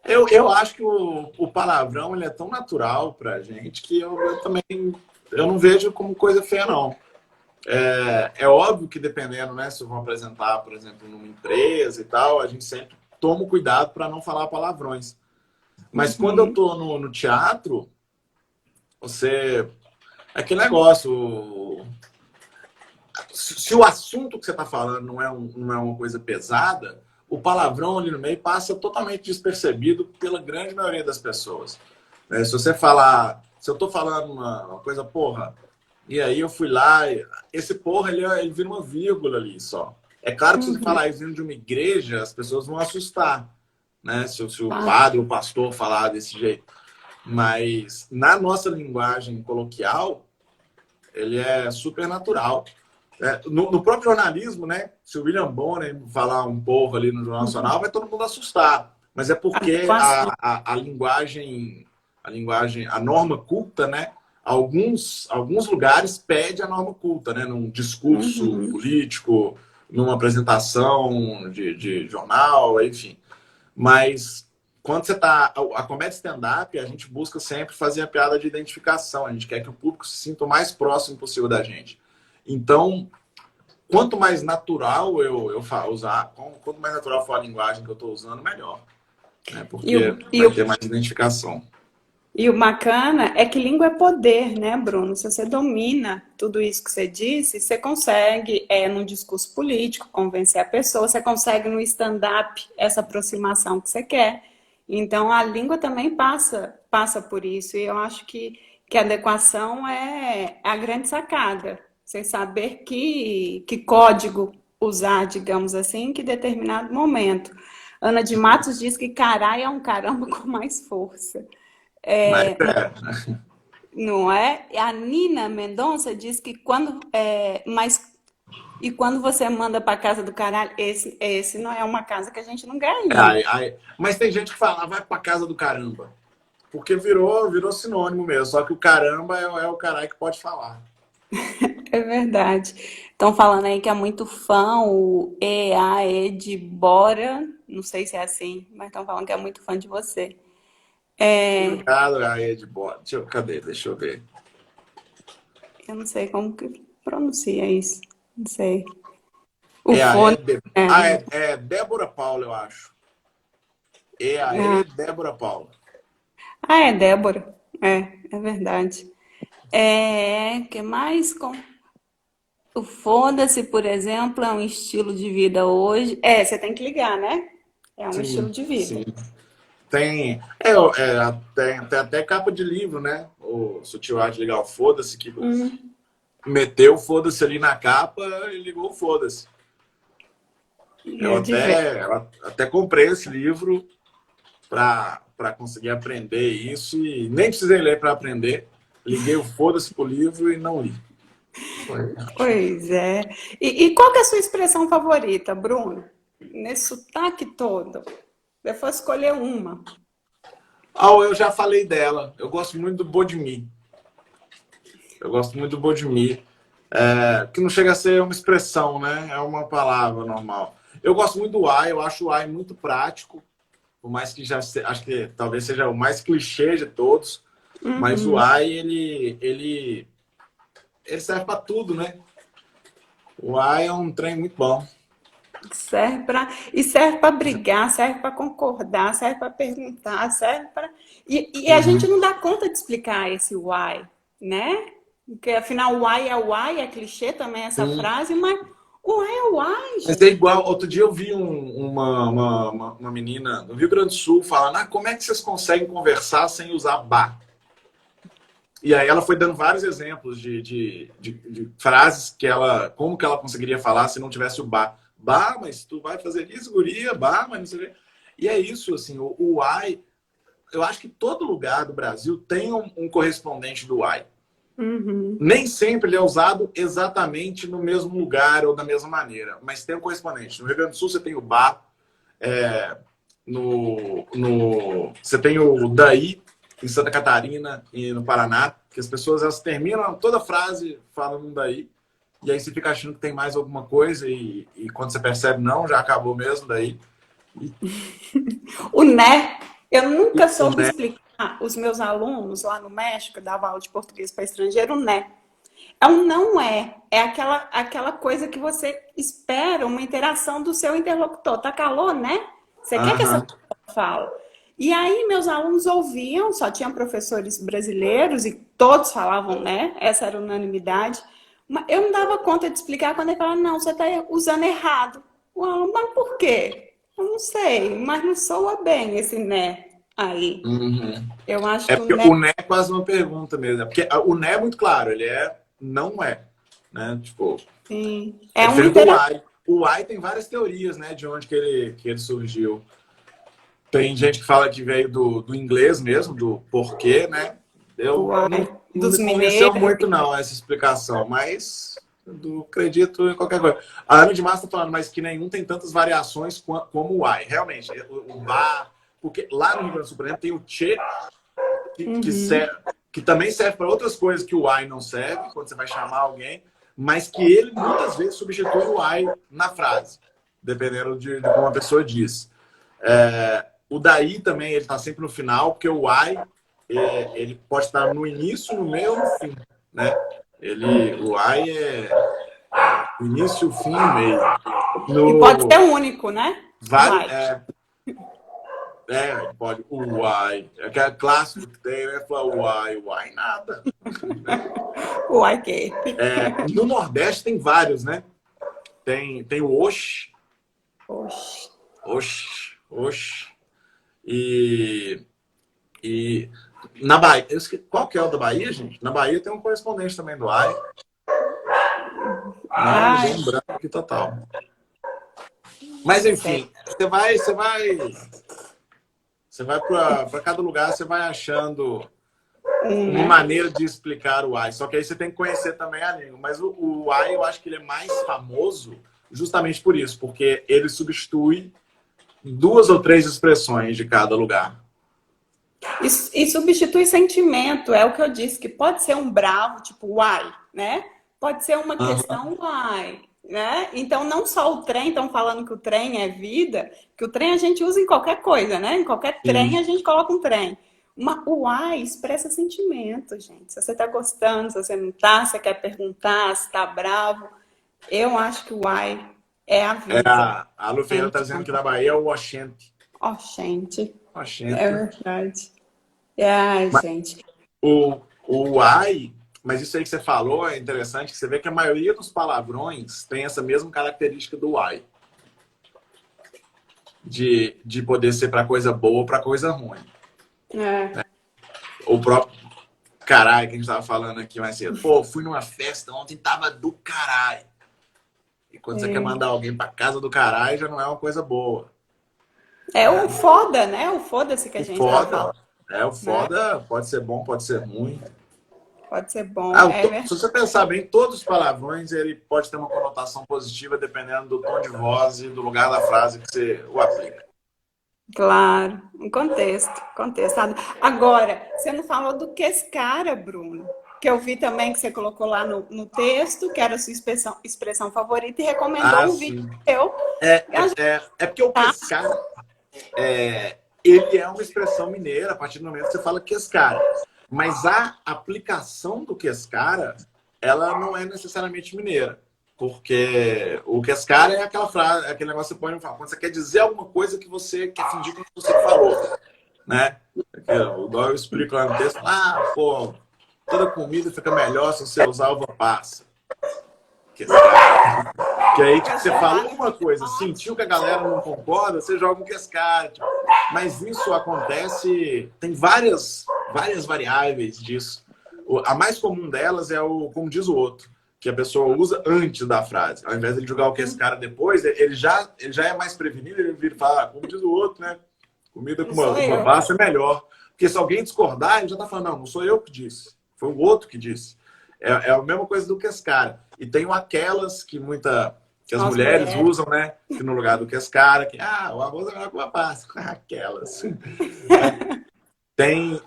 Eu acho que o palavrão ele é tão natural pra gente que eu também eu não vejo como coisa feia, não. É óbvio que dependendo, né, se eu vou apresentar, por exemplo, numa empresa e tal, a gente sempre toma cuidado para não falar palavrões. Mas quando eu tô no teatro, você... É aquele negócio... Se o assunto que você está falando não é uma coisa pesada, o palavrão ali no meio passa totalmente despercebido pela grande maioria das pessoas. Se você falar... Se eu tô falando uma coisa, porra... E aí eu fui lá, esse porra, ele vira uma vírgula ali só. É claro que se você falar isso vindo de uma igreja, as pessoas vão assustar, né? Se o padre ou o pastor falar desse jeito. Mas na nossa linguagem coloquial, ele é super natural. No próprio jornalismo, né? Se o William Bonner falar um porra ali no Jornal Nacional, vai todo mundo assustar. Mas é porque a linguagem, a norma culta, né? Alguns lugares pede a norma culta, né? Num discurso político, numa apresentação de jornal, enfim. Mas quando você tá... A comédia stand-up, a gente busca sempre fazer a piada de identificação. A gente quer que o público se sinta o mais próximo possível da gente. Então, quanto mais natural eu usar, quanto mais natural for a linguagem que eu estou usando, melhor. Né? Porque vai ter mais identificação. E o bacana é que língua é poder, né, Bruno? Se você domina tudo isso que você disse, você consegue, num discurso político, convencer a pessoa, você consegue no stand-up essa aproximação que você quer. Então, a língua também passa por isso. E eu acho que a adequação é a grande sacada. Você saber que código usar, digamos assim, em que determinado momento. Ana de Matos diz que caralho é um caramba com mais força. Mas Não é? A Nina Mendonça diz que e quando você manda para casa do caralho, esse não é uma casa que a gente não ganha. Mas tem gente que fala, vai pra casa do caramba. Porque virou sinônimo mesmo. Só que o caramba é o caralho que pode falar. É verdade. Estão falando aí que é muito fã, o EAE de Bora, não sei se é assim, mas estão falando que é muito fã de você. Obrigado, Ed. Cadê? Deixa eu ver. Eu não sei como que pronuncia isso. Não sei. O fone. É Débora Paula, eu acho. Débora Paula. É Débora. É verdade. Que mais? O foda-se, por exemplo, é um estilo de vida hoje. Você tem que ligar, né? É um estilo de vida. Sim. Tem até capa de livro, né? O Sutil Arte de Ligar o Foda-se, que meteu o foda-se ali na capa e ligou o foda-se. Eu até comprei esse livro para conseguir aprender isso e nem precisei ler para aprender. Liguei o foda-se pro livro e não li. Pois é. E qual que é a sua expressão favorita, Bruno? Nesse sotaque todo. Se eu fosse escolher uma. Eu já falei dela. Eu gosto muito do Bodimi. Que não chega a ser uma expressão, né? É uma palavra normal. Eu gosto muito do ai. Eu acho o ai muito prático. Por mais que acho que talvez seja o mais clichê de todos. Mas o ai, ele serve para tudo, né? O ai é um trem muito bom. Serve para brigar, serve para concordar, serve para perguntar, serve para... E a gente não dá conta de explicar esse why, né? Porque afinal o why é clichê também essa frase, mas o why é why, gente. Mas é igual, outro dia eu vi uma menina no Rio Grande do Sul falando, como é que vocês conseguem conversar sem usar bar? E aí ela foi dando vários exemplos de frases que ela... Como que ela conseguiria falar se não tivesse o bah. Bah, mas tu vai fazer isso, guria? Bah, mas não sei o quê. E é isso, assim, o why... Eu acho que todo lugar do Brasil tem um correspondente do why. Uhum. Nem sempre ele é usado exatamente no mesmo lugar ou da mesma maneira, mas tem um correspondente. No Rio Grande do Sul você tem o bah, você tem o daí, em Santa Catarina e no Paraná, que as pessoas elas terminam toda frase falando um daí, e aí você fica achando que tem mais alguma coisa e quando você percebe, não, já acabou mesmo daí. O né, eu nunca O soube né, explicar os meus alunos lá no México, eu dava aula de português para estrangeiro, o né. É um não é. É aquela coisa que você espera uma interação do seu interlocutor. Tá calor, né? Você quer que essa aham, pessoa fale? E aí meus alunos ouviam, só tinham professores brasileiros e todos falavam né, essa era a unanimidade. Mas eu não dava conta de explicar quando ele falava, não, você está usando errado. O aluno, mas por quê? Eu não sei, mas não soa bem esse né aí. uhum. Eu acho É que o porque né, o né é quase uma pergunta mesmo. É porque o né é muito claro, ele é não é, né? Tipo, sim, é é uma diferente do interação. why. O why tem várias teorias, né, de onde que ele surgiu. Tem gente que fala que veio do inglês mesmo, do porquê, né? Eu Uai, não me dos convenceu mineiros. muito, não, essa explicação, mas acredito em qualquer coisa. A Ana de Massa está falando, mas que nenhum tem tantas variações como o ai. Realmente, o bar, porque lá no Rio Grande do Sul, por exemplo, tem o che, Uhum. que também serve para outras coisas que o ai não serve, quando você vai chamar alguém, mas que ele muitas vezes substitui o ai na frase, dependendo de como a pessoa diz. O daí também, ele está sempre no final, porque o why, ele pode estar no início, no meio ou no fim, né? O why é o início, o fim e o meio. E pode ser No único, né? vários, Uai. pode, o why, é aquele clássico que tem, né? Falar why nada. Uai que. No Nordeste tem vários, né? Tem o oxe, Oxe. oxe, oxe. E E na Bahia, qual que é o da Bahia, gente? Na Bahia tem um correspondente também do AI. Não, me deu Ai, um branco aqui total. Mas sério. enfim, você vai para cada lugar, você vai achando uma Né? maneira de explicar o AI. Só que aí você tem que conhecer também a língua. Mas o AI, eu acho que ele é mais famoso justamente por isso, porque ele substitui 2 ou 3 expressões de cada lugar. E substitui sentimento, é o que eu disse, que pode ser um bravo, tipo uai, né? Pode ser uma Uhum. questão uai, né? Então, não só o trem, estão falando que o trem é vida, que o trem a gente usa em qualquer coisa, né? Em qualquer trem a gente coloca um trem. O uai expressa sentimento, gente. Se você tá gostando, se você não tá, se você quer perguntar, se tá bravo, eu acho que o uai é a vida. A Lu Ferreira está dizendo que na Bahia é o Oxente. Ó, gente, é Oxente. verdade. Ai, gente. O ai, mas isso aí que você falou é interessante, que você vê que a maioria dos palavrões tem essa mesma característica do ai. De poder ser para coisa boa ou para coisa ruim. É. O próprio caralho que a gente tava falando aqui mais cedo. Pô, fui numa festa ontem, tava do caralho. E quando você quer mandar alguém para casa do caralho, já não é uma coisa boa. É Né? o foda, né? O foda-se que a O gente tá foda, falando, o né? foda pode ser bom, pode ser ruim. Pode ser bom, é Se verdade. você pensar bem, todos os palavrões ele pode ter uma conotação positiva dependendo do tom de voz e do lugar da frase que você o aplica. Claro, um contexto, contestado. Agora, você não falou do que esse cara, Bruno, que eu vi também que você colocou lá no texto, que era a sua expressão favorita, e recomendou Ah, um vídeo sim. seu. Eu já É porque o tá. quescar, ele é uma expressão mineira a partir do momento que você fala quescara. Mas a aplicação do quescara, ela não é necessariamente mineira. Porque o quescara é aquela frase, aquele negócio que você põe no quando você quer dizer alguma coisa que você quer fingir que você falou, né? Igual eu explico lá no texto, pô, toda comida fica melhor se você usar uva passa. Quescara. Que aí, tipo, Eu você já falou lá alguma coisa, sentiu que a galera não concorda, você joga um quescara. Tipo. Mas isso acontece, tem várias variáveis disso. A mais comum delas é o como diz o outro, que a pessoa usa antes da frase. Ao invés de ele julgar o que esse cara depois, ele já é mais prevenido, ele vira e fala, como diz o outro, né? Comida com Não sou uma eu. passa é melhor. Porque se alguém discordar, ele já tá falando, não sou eu que disse, foi o outro que disse. É a mesma coisa do que esse cara. E tem o aquelas que as As mulheres mulheres. usam, né? Que no lugar do que esse cara, que, o arroz é melhor com uma passa. Aquelas. Tem,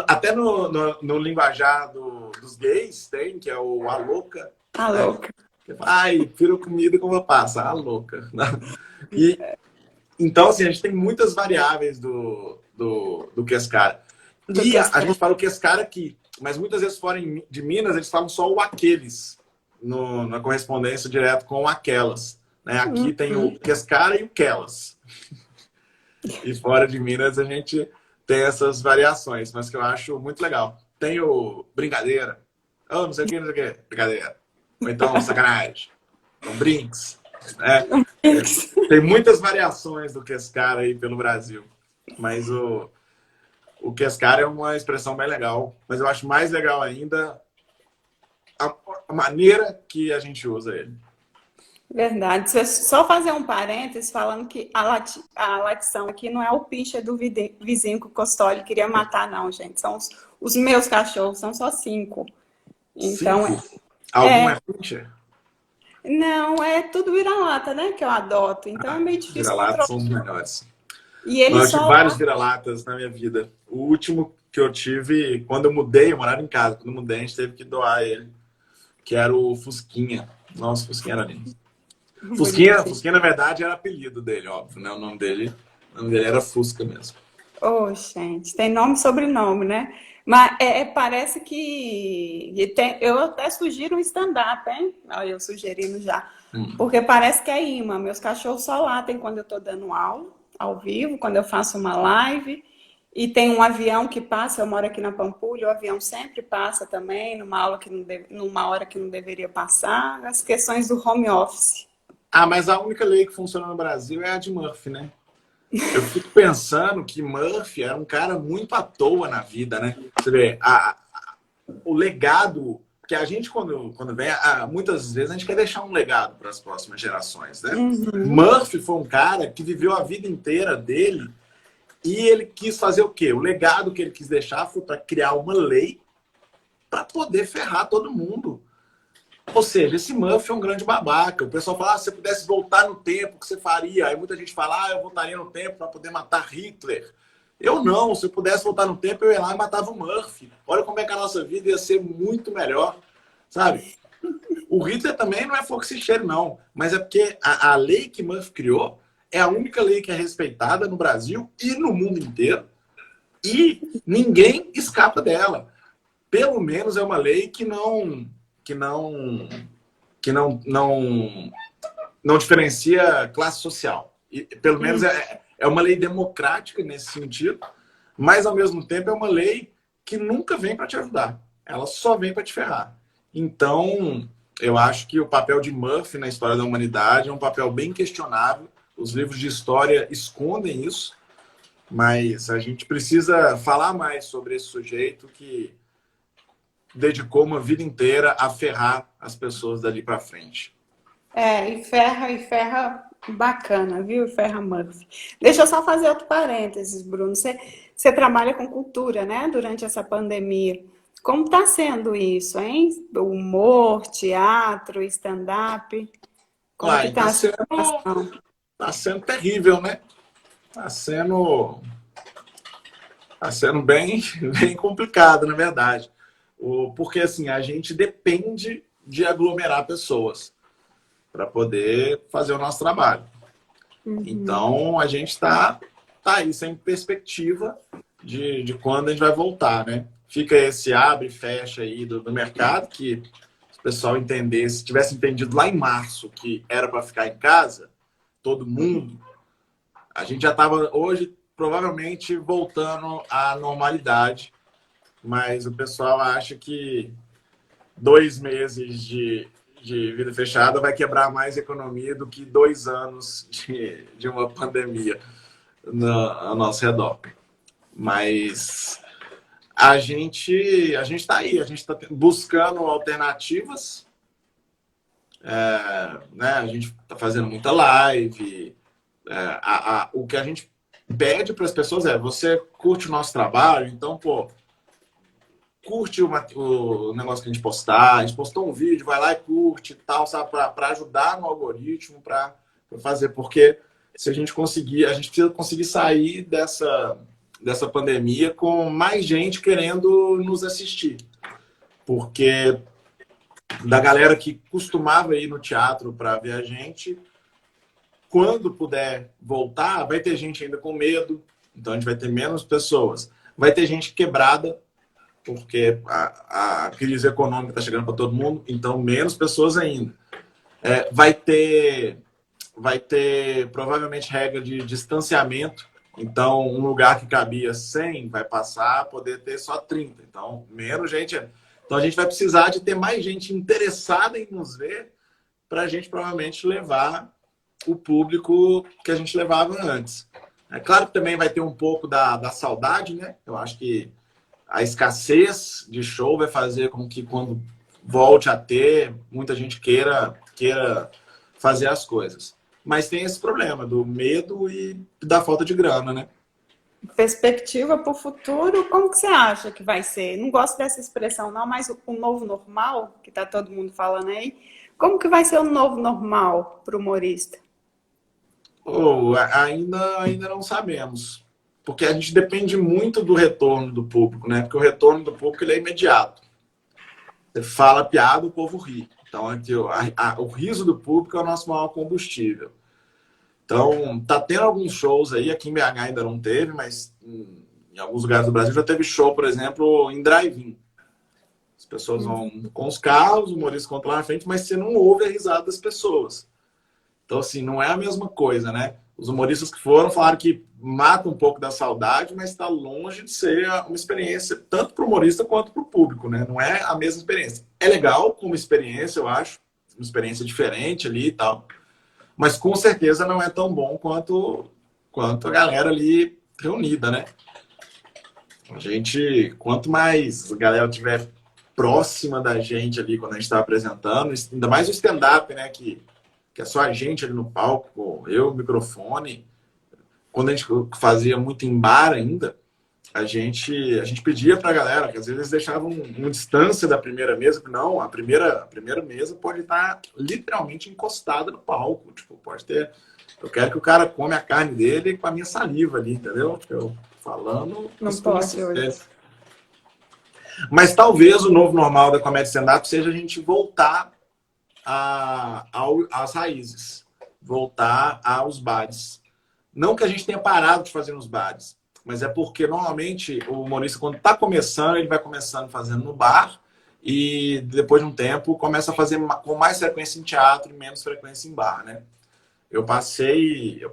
até no linguajar dos gays, tem, que é o a louca. Tá Né? louca. Ai, prefiro comida com uma passa, a louca. E, então, assim, a gente tem muitas variáveis do que esse cara. Do E que a gente fala o que esse cara aqui, mas muitas vezes fora de Minas, eles falam só o aqueles, na correspondência direto com aquelas. Né? Aqui tem o que esse cara e o quelas. E fora de Minas a gente tem essas variações, mas que eu acho muito legal. Tem o brincadeira, não sei o que, não sei o que, brincadeira. Ou então sacanagem, então brinks. Né? Tem muitas variações do que esse cara aí pelo Brasil. Mas o que esse cara é uma expressão bem legal. Mas eu acho mais legal ainda a maneira que a gente usa ele. Verdade. Só fazer um parênteses falando que a latição aqui não é o pincher do vizinho que o Costoli queria matar, não, gente. São os meus cachorros, são só 5. Então, 5? Algum é pincher? não, é tudo vira-lata, né? Que eu adoto. Então é meio difícil Vira-latas controlar. são os melhores. E ele Eu tive só vários vira-latas na minha vida. O último que eu tive, quando eu mudei, eu morava em casa. Quando eu mudei, a gente teve que doar ele, que era o Fusquinha. Nossa, o Fusquinha era lindo. Fusquinha, na verdade, era apelido dele, óbvio, né? O nome dele era Fusca mesmo. Oh, gente, tem nome e sobrenome, né? Mas parece eu até sugiro um stand-up, hein? Olha, eu sugerindo já. Porque parece que é imã. Meus cachorros só latem quando eu tô dando aula, ao vivo, quando eu faço uma live. E tem um avião que passa, eu moro aqui na Pampulha, o avião sempre passa também, numa hora que não deveria passar. As questões do home office. Mas a única lei que funciona no Brasil é a de Murphy, né? Eu fico pensando que Murphy era um cara muito à toa na vida, né? Você vê, o legado que a gente, quando vem, muitas vezes a gente quer deixar um legado para as próximas gerações, né? Murphy foi um cara que viveu a vida inteira dele e ele quis fazer o quê? O legado que ele quis deixar foi para criar uma lei para poder ferrar todo mundo. Ou seja, esse Murphy é um grande babaca. O pessoal fala, se você pudesse voltar no tempo, o que você faria? Aí muita gente fala, eu voltaria no tempo para poder matar Hitler. Eu não, se eu pudesse voltar no tempo, eu ia lá e matava o Murphy. Olha como é que a nossa vida ia ser muito melhor, sabe? O Hitler também não é fogo que se cheire, não. Mas é porque a lei que Murphy criou é a única lei que é respeitada no Brasil e no mundo inteiro. E ninguém escapa dela. Pelo menos é uma lei que não diferencia classe social. E, pelo menos é uma lei democrática nesse sentido, mas ao mesmo tempo é uma lei que nunca vem para te ajudar. Ela só vem para te ferrar. Então, eu acho que o papel de Murphy na história da humanidade é um papel bem questionável. Os livros de história escondem isso, mas a gente precisa falar mais sobre esse sujeito que dedicou uma vida inteira a ferrar as pessoas dali para frente. E ferra bacana, viu? Ferra Murphy. Deixa eu só fazer outro parênteses, Bruno. Você trabalha com cultura, né? Durante essa pandemia. Como está sendo isso, hein? Humor, teatro, stand-up? Como que está a situação? Tá sendo terrível, né? Tá sendo bem, bem complicado, na verdade. Porque assim, a gente depende de aglomerar pessoas para poder fazer o nosso trabalho. Então, a gente está aí sem perspectiva de quando a gente vai voltar, né? Fica esse abre e fecha aí do mercado, que se o pessoal entendesse, se tivesse entendido lá em março que era para ficar em casa, todo mundo, a gente já estava hoje provavelmente voltando à normalidade. Mas o pessoal acha que 2 meses de vida fechada vai quebrar mais economia do que 2 anos de uma pandemia ao nosso redor. Mas a gente está aí, a gente está buscando alternativas, né? A gente está fazendo muita live. O que a gente pede para as pessoas é: você curte o nosso trabalho, então, pô, curte o negócio que a gente postar. A gente postou um vídeo, vai lá e curte e tal, sabe? Para ajudar no algoritmo, para fazer. Porque se a gente conseguir, a gente precisa conseguir sair dessa pandemia com mais gente querendo nos assistir. Porque da galera que costumava ir no teatro para ver a gente, quando puder voltar, vai ter gente ainda com medo, então a gente vai ter menos pessoas. Vai ter gente quebrada, porque a crise econômica está chegando para todo mundo, então menos pessoas ainda. Vai ter provavelmente regra de distanciamento, então um lugar que cabia 100 vai passar a poder ter só 30, então menos gente. Então a gente vai precisar de ter mais gente interessada em nos ver para a gente provavelmente levar o público que a gente levava antes. É claro que também vai ter um pouco da saudade, né? Eu acho que a escassez de show vai fazer com que quando volte a ter, muita gente queira fazer as coisas. Mas tem esse problema do medo e da falta de grana, né? Perspectiva para o futuro, como que você acha que vai ser? Não gosto dessa expressão não, mas o novo normal, que está todo mundo falando aí, como que vai ser o novo normal para o humorista? Ainda não sabemos. Porque a gente depende muito do retorno do público, né? Porque o retorno do público ele é imediato. Você fala piada, o povo ri. Então, o riso do público é o nosso maior combustível. Então, tá tendo alguns shows aí, aqui em BH ainda não teve, mas em alguns lugares do Brasil já teve show, por exemplo, em drive-in. As pessoas vão com os carros, o humorista conta lá na frente, mas você não ouve a risada das pessoas. Então, assim, não é a mesma coisa, né? Os humoristas que foram falaram que mata um pouco da saudade, mas está longe de ser uma experiência, tanto para o humorista quanto para o público, né? Não é a mesma experiência. É legal como experiência, eu acho, uma experiência diferente ali e tal, mas com certeza não é tão bom quanto a galera ali reunida, né? Quanto mais a galera estiver próxima da gente ali quando a gente está apresentando, ainda mais o stand-up, né? Que é só a gente ali no palco, eu, o microfone. Quando a gente fazia muito em bar ainda, a gente pedia para a galera, que às vezes eles deixavam uma distância da primeira mesa, que não, a primeira mesa pode estar literalmente encostada no palco. Tipo, pode ter. Eu quero que o cara come a carne dele com a minha saliva ali, entendeu? Eu falando. Não pode hoje. Mas talvez o novo normal da comédia stand-up seja a gente voltar às raízes, voltar aos bares. Não que a gente tenha parado de fazer nos bares, mas é porque normalmente o humorista, quando está começando, ele vai começando fazendo no bar e depois de um tempo começa a fazer com mais frequência em teatro e menos frequência em bar, né? Eu passei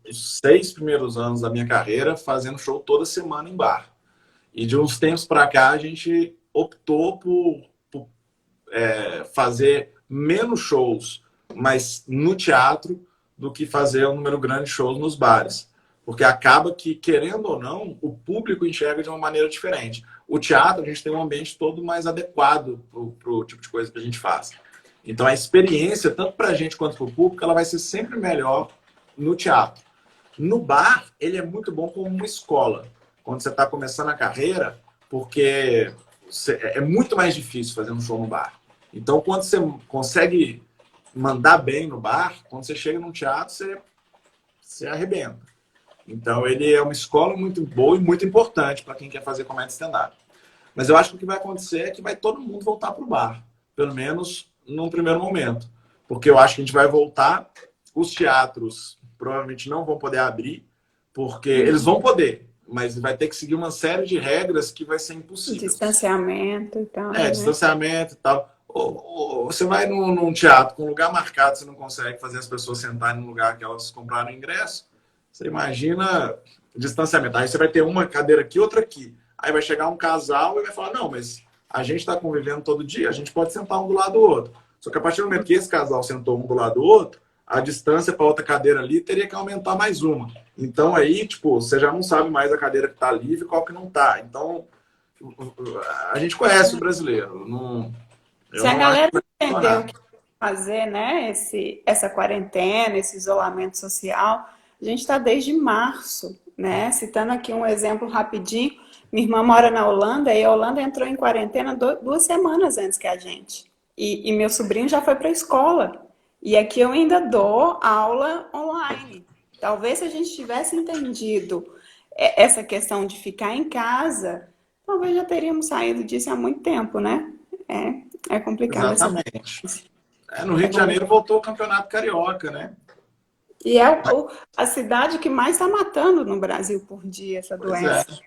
os 6 primeiros anos da minha carreira fazendo show toda semana em bar. E de uns tempos para cá a gente optou por fazer menos shows, mas no teatro, do que fazer um número grande de shows nos bares. Porque acaba que, querendo ou não, o público enxerga de uma maneira diferente. O teatro, a gente tem um ambiente todo mais adequado para o tipo de coisa que a gente faz. Então, a experiência, tanto para a gente quanto para o público, ela vai ser sempre melhor no teatro. No bar, ele é muito bom como uma escola. Quando você está começando a carreira, porque é muito mais difícil fazer um show no bar. Então, quando você consegue mandar bem no bar, quando você chega num teatro, você arrebenta. Então, ele é uma escola muito boa e muito importante para quem quer fazer comédia stand-up. Mas eu acho que o que vai acontecer é que vai todo mundo voltar para o bar, pelo menos num primeiro momento. Porque eu acho que a gente vai voltar, os teatros provavelmente não vão poder abrir, porque eles vão poder, mas vai ter que seguir uma série de regras que vai ser impossível. Distanciamento e tal. Distanciamento e tal. Ou você vai num teatro com um lugar marcado, você não consegue fazer as pessoas sentarem no lugar que elas compraram o ingresso. Você imagina distanciamento. Aí você vai ter uma cadeira aqui, outra aqui. Aí vai chegar um casal e vai falar, não, mas a gente está convivendo todo dia, a gente pode sentar um do lado do outro. Só que a partir do momento que esse casal sentou um do lado do outro, a distância para outra cadeira ali teria que aumentar mais uma. Então aí, tipo, você já não sabe mais a cadeira que está livre e qual que não está. Então a gente conhece o brasileiro. Não, eu Se a não acho galera que vai entendeu o funcionar. que fazer, né, essa quarentena, esse isolamento social, a gente está desde março, né? Citando aqui um exemplo rapidinho, minha irmã mora na Holanda e a Holanda entrou em quarentena 2 semanas antes que a gente. E meu sobrinho já foi para a escola. E aqui eu ainda dou aula online. Talvez se a gente tivesse entendido essa questão de ficar em casa, talvez já teríamos saído disso há muito tempo, né? É complicado essa coisa. Exatamente. No Rio É de Janeiro complicado. voltou o Campeonato Carioca, né? E é a cidade que mais está matando no Brasil por dia essa Pois é. doença.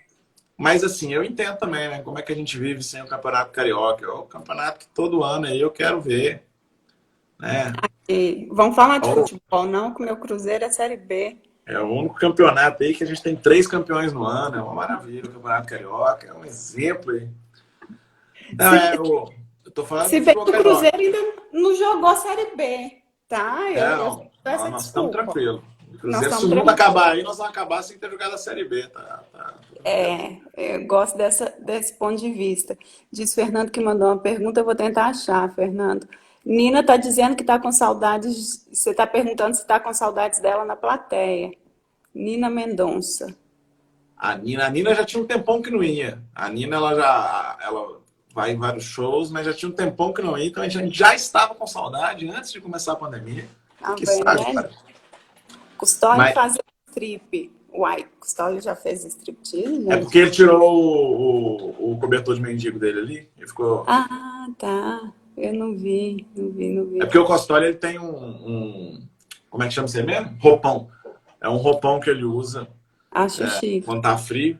Mas assim, eu entendo também, né? Como é que a gente vive sem o Campeonato Carioca. É o campeonato que todo ano aí eu quero ver, né? E vamos falar de futebol, não, que o meu Cruzeiro é Série B. É o único campeonato aí que a gente tem 3 campeões no ano. É uma maravilha o Campeonato Carioca. É um exemplo aí. Não, Se, eu tô falando se do bem futebol que o carioca. Cruzeiro ainda não jogou a Série B, tá? Eu Não, dou essa nós estamos desculpa. tranquilos. Nós Inclusive, se estamos o mundo tranquilos. acabar aí, nós vamos acabar sem ter jogado a Série B, tá tranquilo. Eu gosto desse ponto de vista. Diz Fernando que mandou uma pergunta, eu vou tentar achar, Fernando. Nina está dizendo que está com saudades. Você está perguntando se está com saudades dela na plateia. Nina Mendonça. A Nina já tinha um tempão que não ia. A Nina, ela vai em vários shows, mas já tinha um tempão que não ia, então a gente já estava com saudade antes de começar a pandemia. Tá Que vendo, sabe, né? cara. Custódio Mas fazer strip. Uai, Custódio já fez striptease, é gente? porque ele tirou o cobertor de mendigo dele ali e ficou. Ah, tá. Eu não vi, não vi, não É vi. porque o Costoli ele tem como é que chama isso aí mesmo? Roupão. É um roupão que ele usa Acho chique. quando tá frio.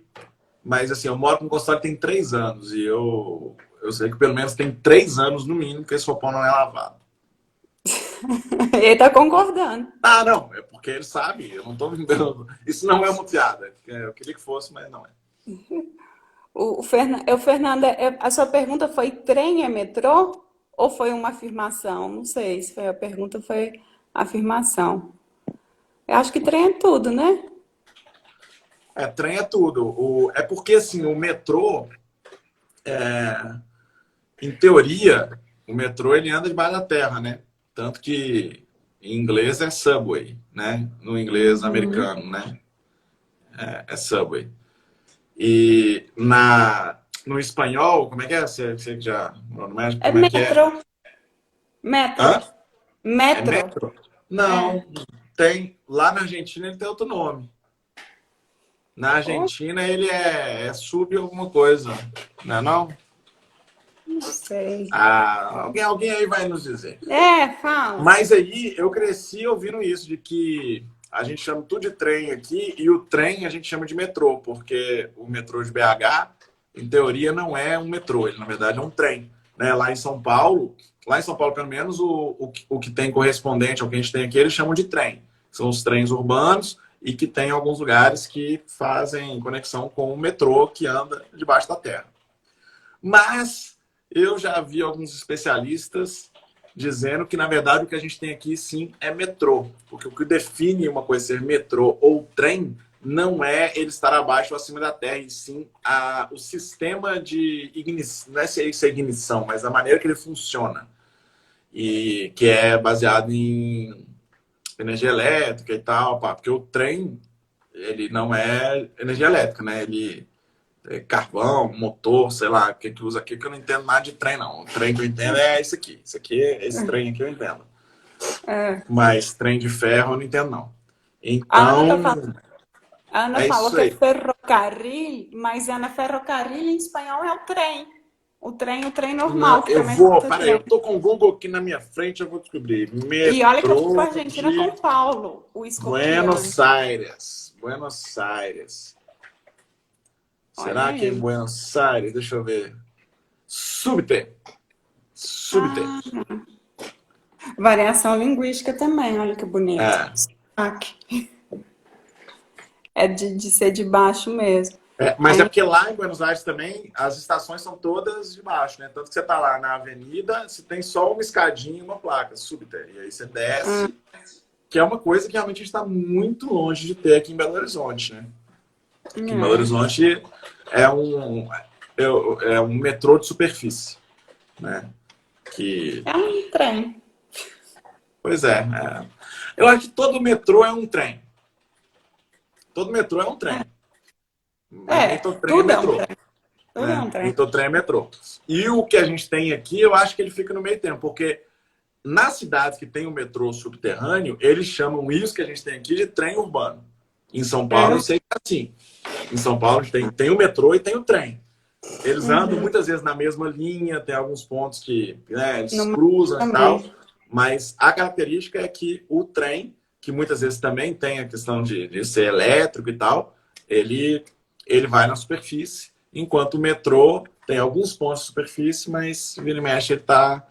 Mas assim, eu moro com o Costoli tem 3 anos e eu sei que pelo menos tem 3 anos no mínimo que esse roupão não é lavado. Ele tá concordando. Ah, não, é porque ele sabe, eu não tô brincando. Isso não é uma piada. Eu queria que fosse, mas não é. Fernanda, a sua pergunta foi trem é metrô ou foi uma afirmação? Não sei se foi a pergunta, foi afirmação. Eu acho que trem é tudo, né? Trem é tudo. É porque assim, o metrô, em teoria, o metrô ele anda debaixo da terra, né? Tanto que em inglês é subway, né? No inglês americano, né? É subway. E no espanhol, como é que é? Você que já morou no México, É como é que é? metro. Metro. Hã? É Metro. metro? É. Não, tem. Lá na Argentina ele tem outro nome. Na Oh, Argentina ele é sub alguma coisa, não é não? não sei. Ah, alguém aí vai nos dizer. Fala. Mas aí eu cresci ouvindo isso, de que a gente chama tudo de trem aqui e o trem a gente chama de metrô, porque o metrô de BH, em teoria, não é um metrô, ele na verdade é um trem. Né? Lá em São Paulo, pelo menos, o que tem correspondente ao que a gente tem aqui, eles chamam de trem. São os trens urbanos e que tem alguns lugares que fazem conexão com o metrô que anda debaixo da terra. Mas eu já vi alguns especialistas dizendo que, na verdade, o que a gente tem aqui, sim, é metrô. Porque o que define uma coisa ser metrô ou trem não é ele estar abaixo ou acima da terra, e sim o sistema de ignição, não é se isso é ignição, mas a maneira que ele funciona. E que é baseado em energia elétrica e tal, pá, porque o trem, ele não é energia elétrica, né? Ele carvão, motor, sei lá, o que usa aqui, que eu não entendo nada de trem, não. O trem que eu entendo é esse aqui. Esse trem aqui eu entendo. É. Mas trem de ferro eu não entendo, não. A Ana, Então, a Ana é falou isso que é aí. ferrocarril, mas Ana, ferrocarril em espanhol é o trem. O trem Não, normal, que também pode ser peraí, eu trem. tô com o Google aqui na minha frente, eu vou descobrir. E olha que eu fui Metrô para Argentina com de o Paulo, o escorpiano. Buenos Aires. Buenos Aires. Olha Será que é em aí. Buenos Aires? Deixa eu ver. Subte. Subte. Ah, variação linguística também, olha que bonito. É. Sotaque. É de ser de baixo mesmo. Mas é Aí, porque lá em Buenos Aires também as estações são todas de baixo, né? Tanto que você tá lá na avenida, você tem só uma escadinha e uma placa, subte. E aí você desce, que é uma coisa que realmente a gente está muito longe de ter aqui em Belo Horizonte, né? Aqui em Belo é. Horizonte é é um metrô de superfície, né? Que... É um trem. Pois é. Eu acho que todo metrô é um trem. Todo metrô é um trem. Mas nem todo trem é tudo é um metrô. trem. Tudo é um trem. Nem todo trem é metrô. E o que a gente tem aqui, eu acho que ele fica no meio termo, porque nas cidades que tem o metrô subterrâneo, eles chamam isso que a gente tem aqui de trem urbano. Em São Paulo, eu sei que é assim. Em São Paulo, tem o metrô e tem o trem. Eles andam muitas vezes na mesma linha, tem alguns pontos que eles cruzam e tal, mas a característica é que o trem, que muitas vezes também tem a questão de ser elétrico e tal, ele vai na superfície, enquanto o metrô tem alguns pontos de superfície, mas vira e mexe ele está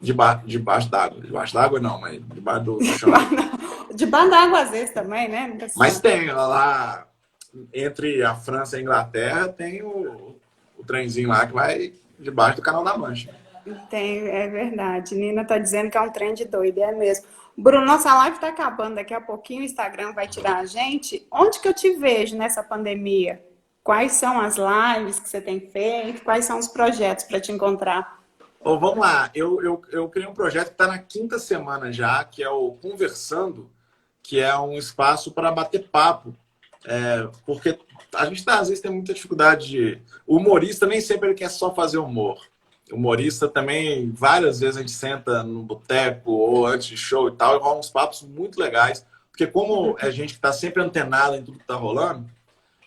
debaixo d'água. Debaixo d'água não, mas debaixo do chão. Debaixo d'água às vezes também, né? Mas tem lá, entre a França e a Inglaterra, tem o trenzinho lá que vai debaixo do Canal da Mancha. Tem, é verdade. Nina tá dizendo que é um trem de doido, é mesmo. Bruno, nossa live tá acabando, daqui a pouquinho o Instagram vai tirar a gente. Onde que eu te vejo nessa pandemia? Quais são as lives que você tem feito? Quais são os projetos para te encontrar? Vamos lá, eu criei um projeto que está na 5ª semana já, que é o Conversando, que é um espaço para bater papo. Porque a gente às vezes tem muita dificuldade de... O humorista nem sempre ele quer só fazer humor. O humorista também, várias vezes a gente senta no boteco ou antes de show e tal, e rola uns papos muito legais. Porque como é gente que está sempre antenada em tudo que está rolando,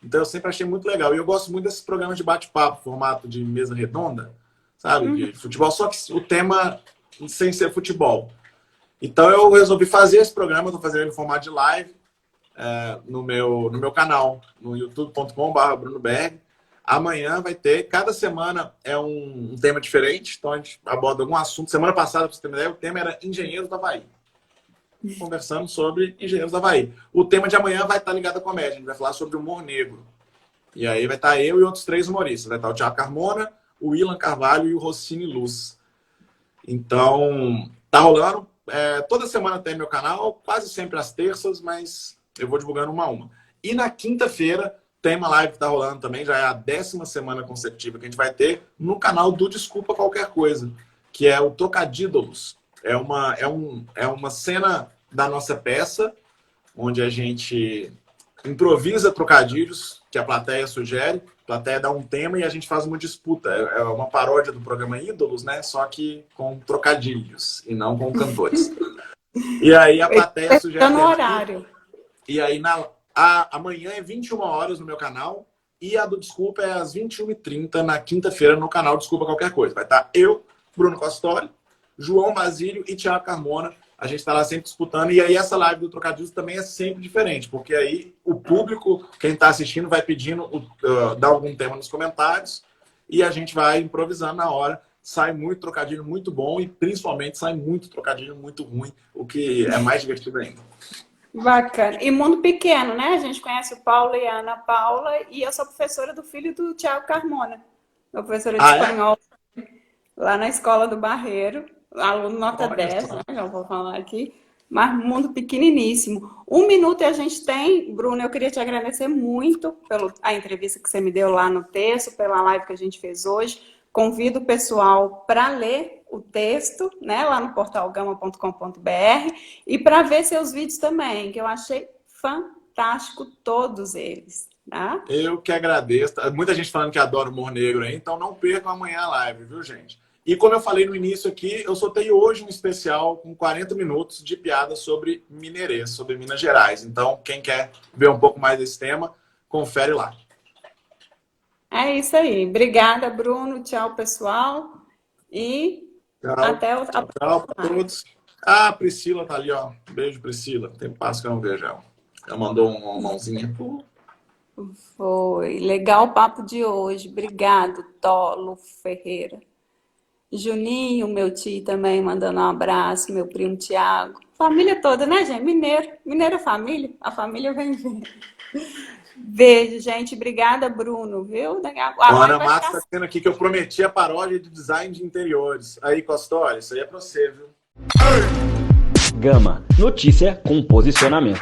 então eu sempre achei muito legal. E eu gosto muito desses programas de bate-papo, formato de mesa redonda, sabe? De futebol, só que o tema sem ser futebol. Então eu resolvi fazer esse programa, estou fazendo ele em formato de live no meu canal, no youtube.com/BrunoBerg. Amanhã vai ter, cada semana é um tema diferente, então a gente aborda algum assunto. Semana passada, para você ter uma ideia, o tema era Engenheiros do Havaí. Conversando sobre Engenheiros do Havaí. O tema de amanhã vai estar ligado à comédia, a gente vai falar sobre humor negro. E aí vai estar eu e outros 3 humoristas. Vai estar o Thiago Carmona, o Willan Carvalho e o Rossini Luz. Então, tá rolando. Toda semana tem meu canal, quase sempre às terças, mas eu vou divulgando uma a uma. E na quinta-feira tem uma live que tá rolando também, já é a 10ª semana consecutiva que a gente vai ter no canal do Desculpa Qualquer Coisa, que é o Trocadídolos. É uma cena da nossa peça, onde a gente improvisa trocadilhos que a plateia sugere, a plateia dá um tema e a gente faz uma disputa. É uma paródia do programa Ídolos, né? Só que com trocadilhos e não com cantores. E aí a plateia sugere... no horário. E aí amanhã é 21 horas no meu canal e a do Desculpa é às 21h30 na quinta-feira no canal Desculpa Qualquer Coisa. Vai estar eu, Bruno Costori, João Basílio e Thiago Carmona. A gente está lá sempre disputando. E aí essa live do Trocadilhos também é sempre diferente, porque aí o público, quem está assistindo, vai pedindo dar algum tema nos comentários e a gente vai improvisando na hora. Sai muito trocadilho muito bom e principalmente sai muito trocadilho muito ruim, o que é mais divertido ainda. Bacana. E mundo pequeno, né? A gente conhece o Paulo e a Ana Paula e eu sou professora do filho do Thiago Carmona. Sou professora de espanhol lá na Escola do Barreiro. Aluno nota 10, né? Já vou falar aqui. Mas mundo pequeniníssimo. 1 minuto e a gente tem. Bruno, eu queria te agradecer muito pela entrevista que você me deu lá no texto, pela live que a gente fez hoje. Convido o pessoal para ler o texto, né, lá no portalgama.com.br e para ver seus vídeos também, que eu achei fantástico todos eles. Tá? Eu que agradeço. Muita gente falando que adora humor negro aí, então não percam amanhã a live, viu, gente? E como eu falei no início aqui, eu soltei hoje um especial com 40 minutos de piada sobre mineirês, sobre Minas Gerais. Então, quem quer ver um pouco mais desse tema, confere lá. É isso aí. Obrigada, Bruno. Tchau, pessoal. E até o tchau para todos. Ah, a Priscila tá ali, ó. Beijo, Priscila. Tem passo que eu não vejo ela. Ela mandou uma mãozinha. Foi. Legal o papo de hoje. Obrigado, Tolo Ferreira. Juninho, meu tio também, mandando um abraço. Meu primo Tiago. Família toda, né, gente? Mineiro. Mineiro é família. A família vem ver. Beijo, gente. Obrigada, Bruno, viu? A Ana Márcia está dizendo aqui que eu prometi a paródia de design de interiores. Aí, Costório, isso aí é pra você, viu? Gama, notícia com posicionamento.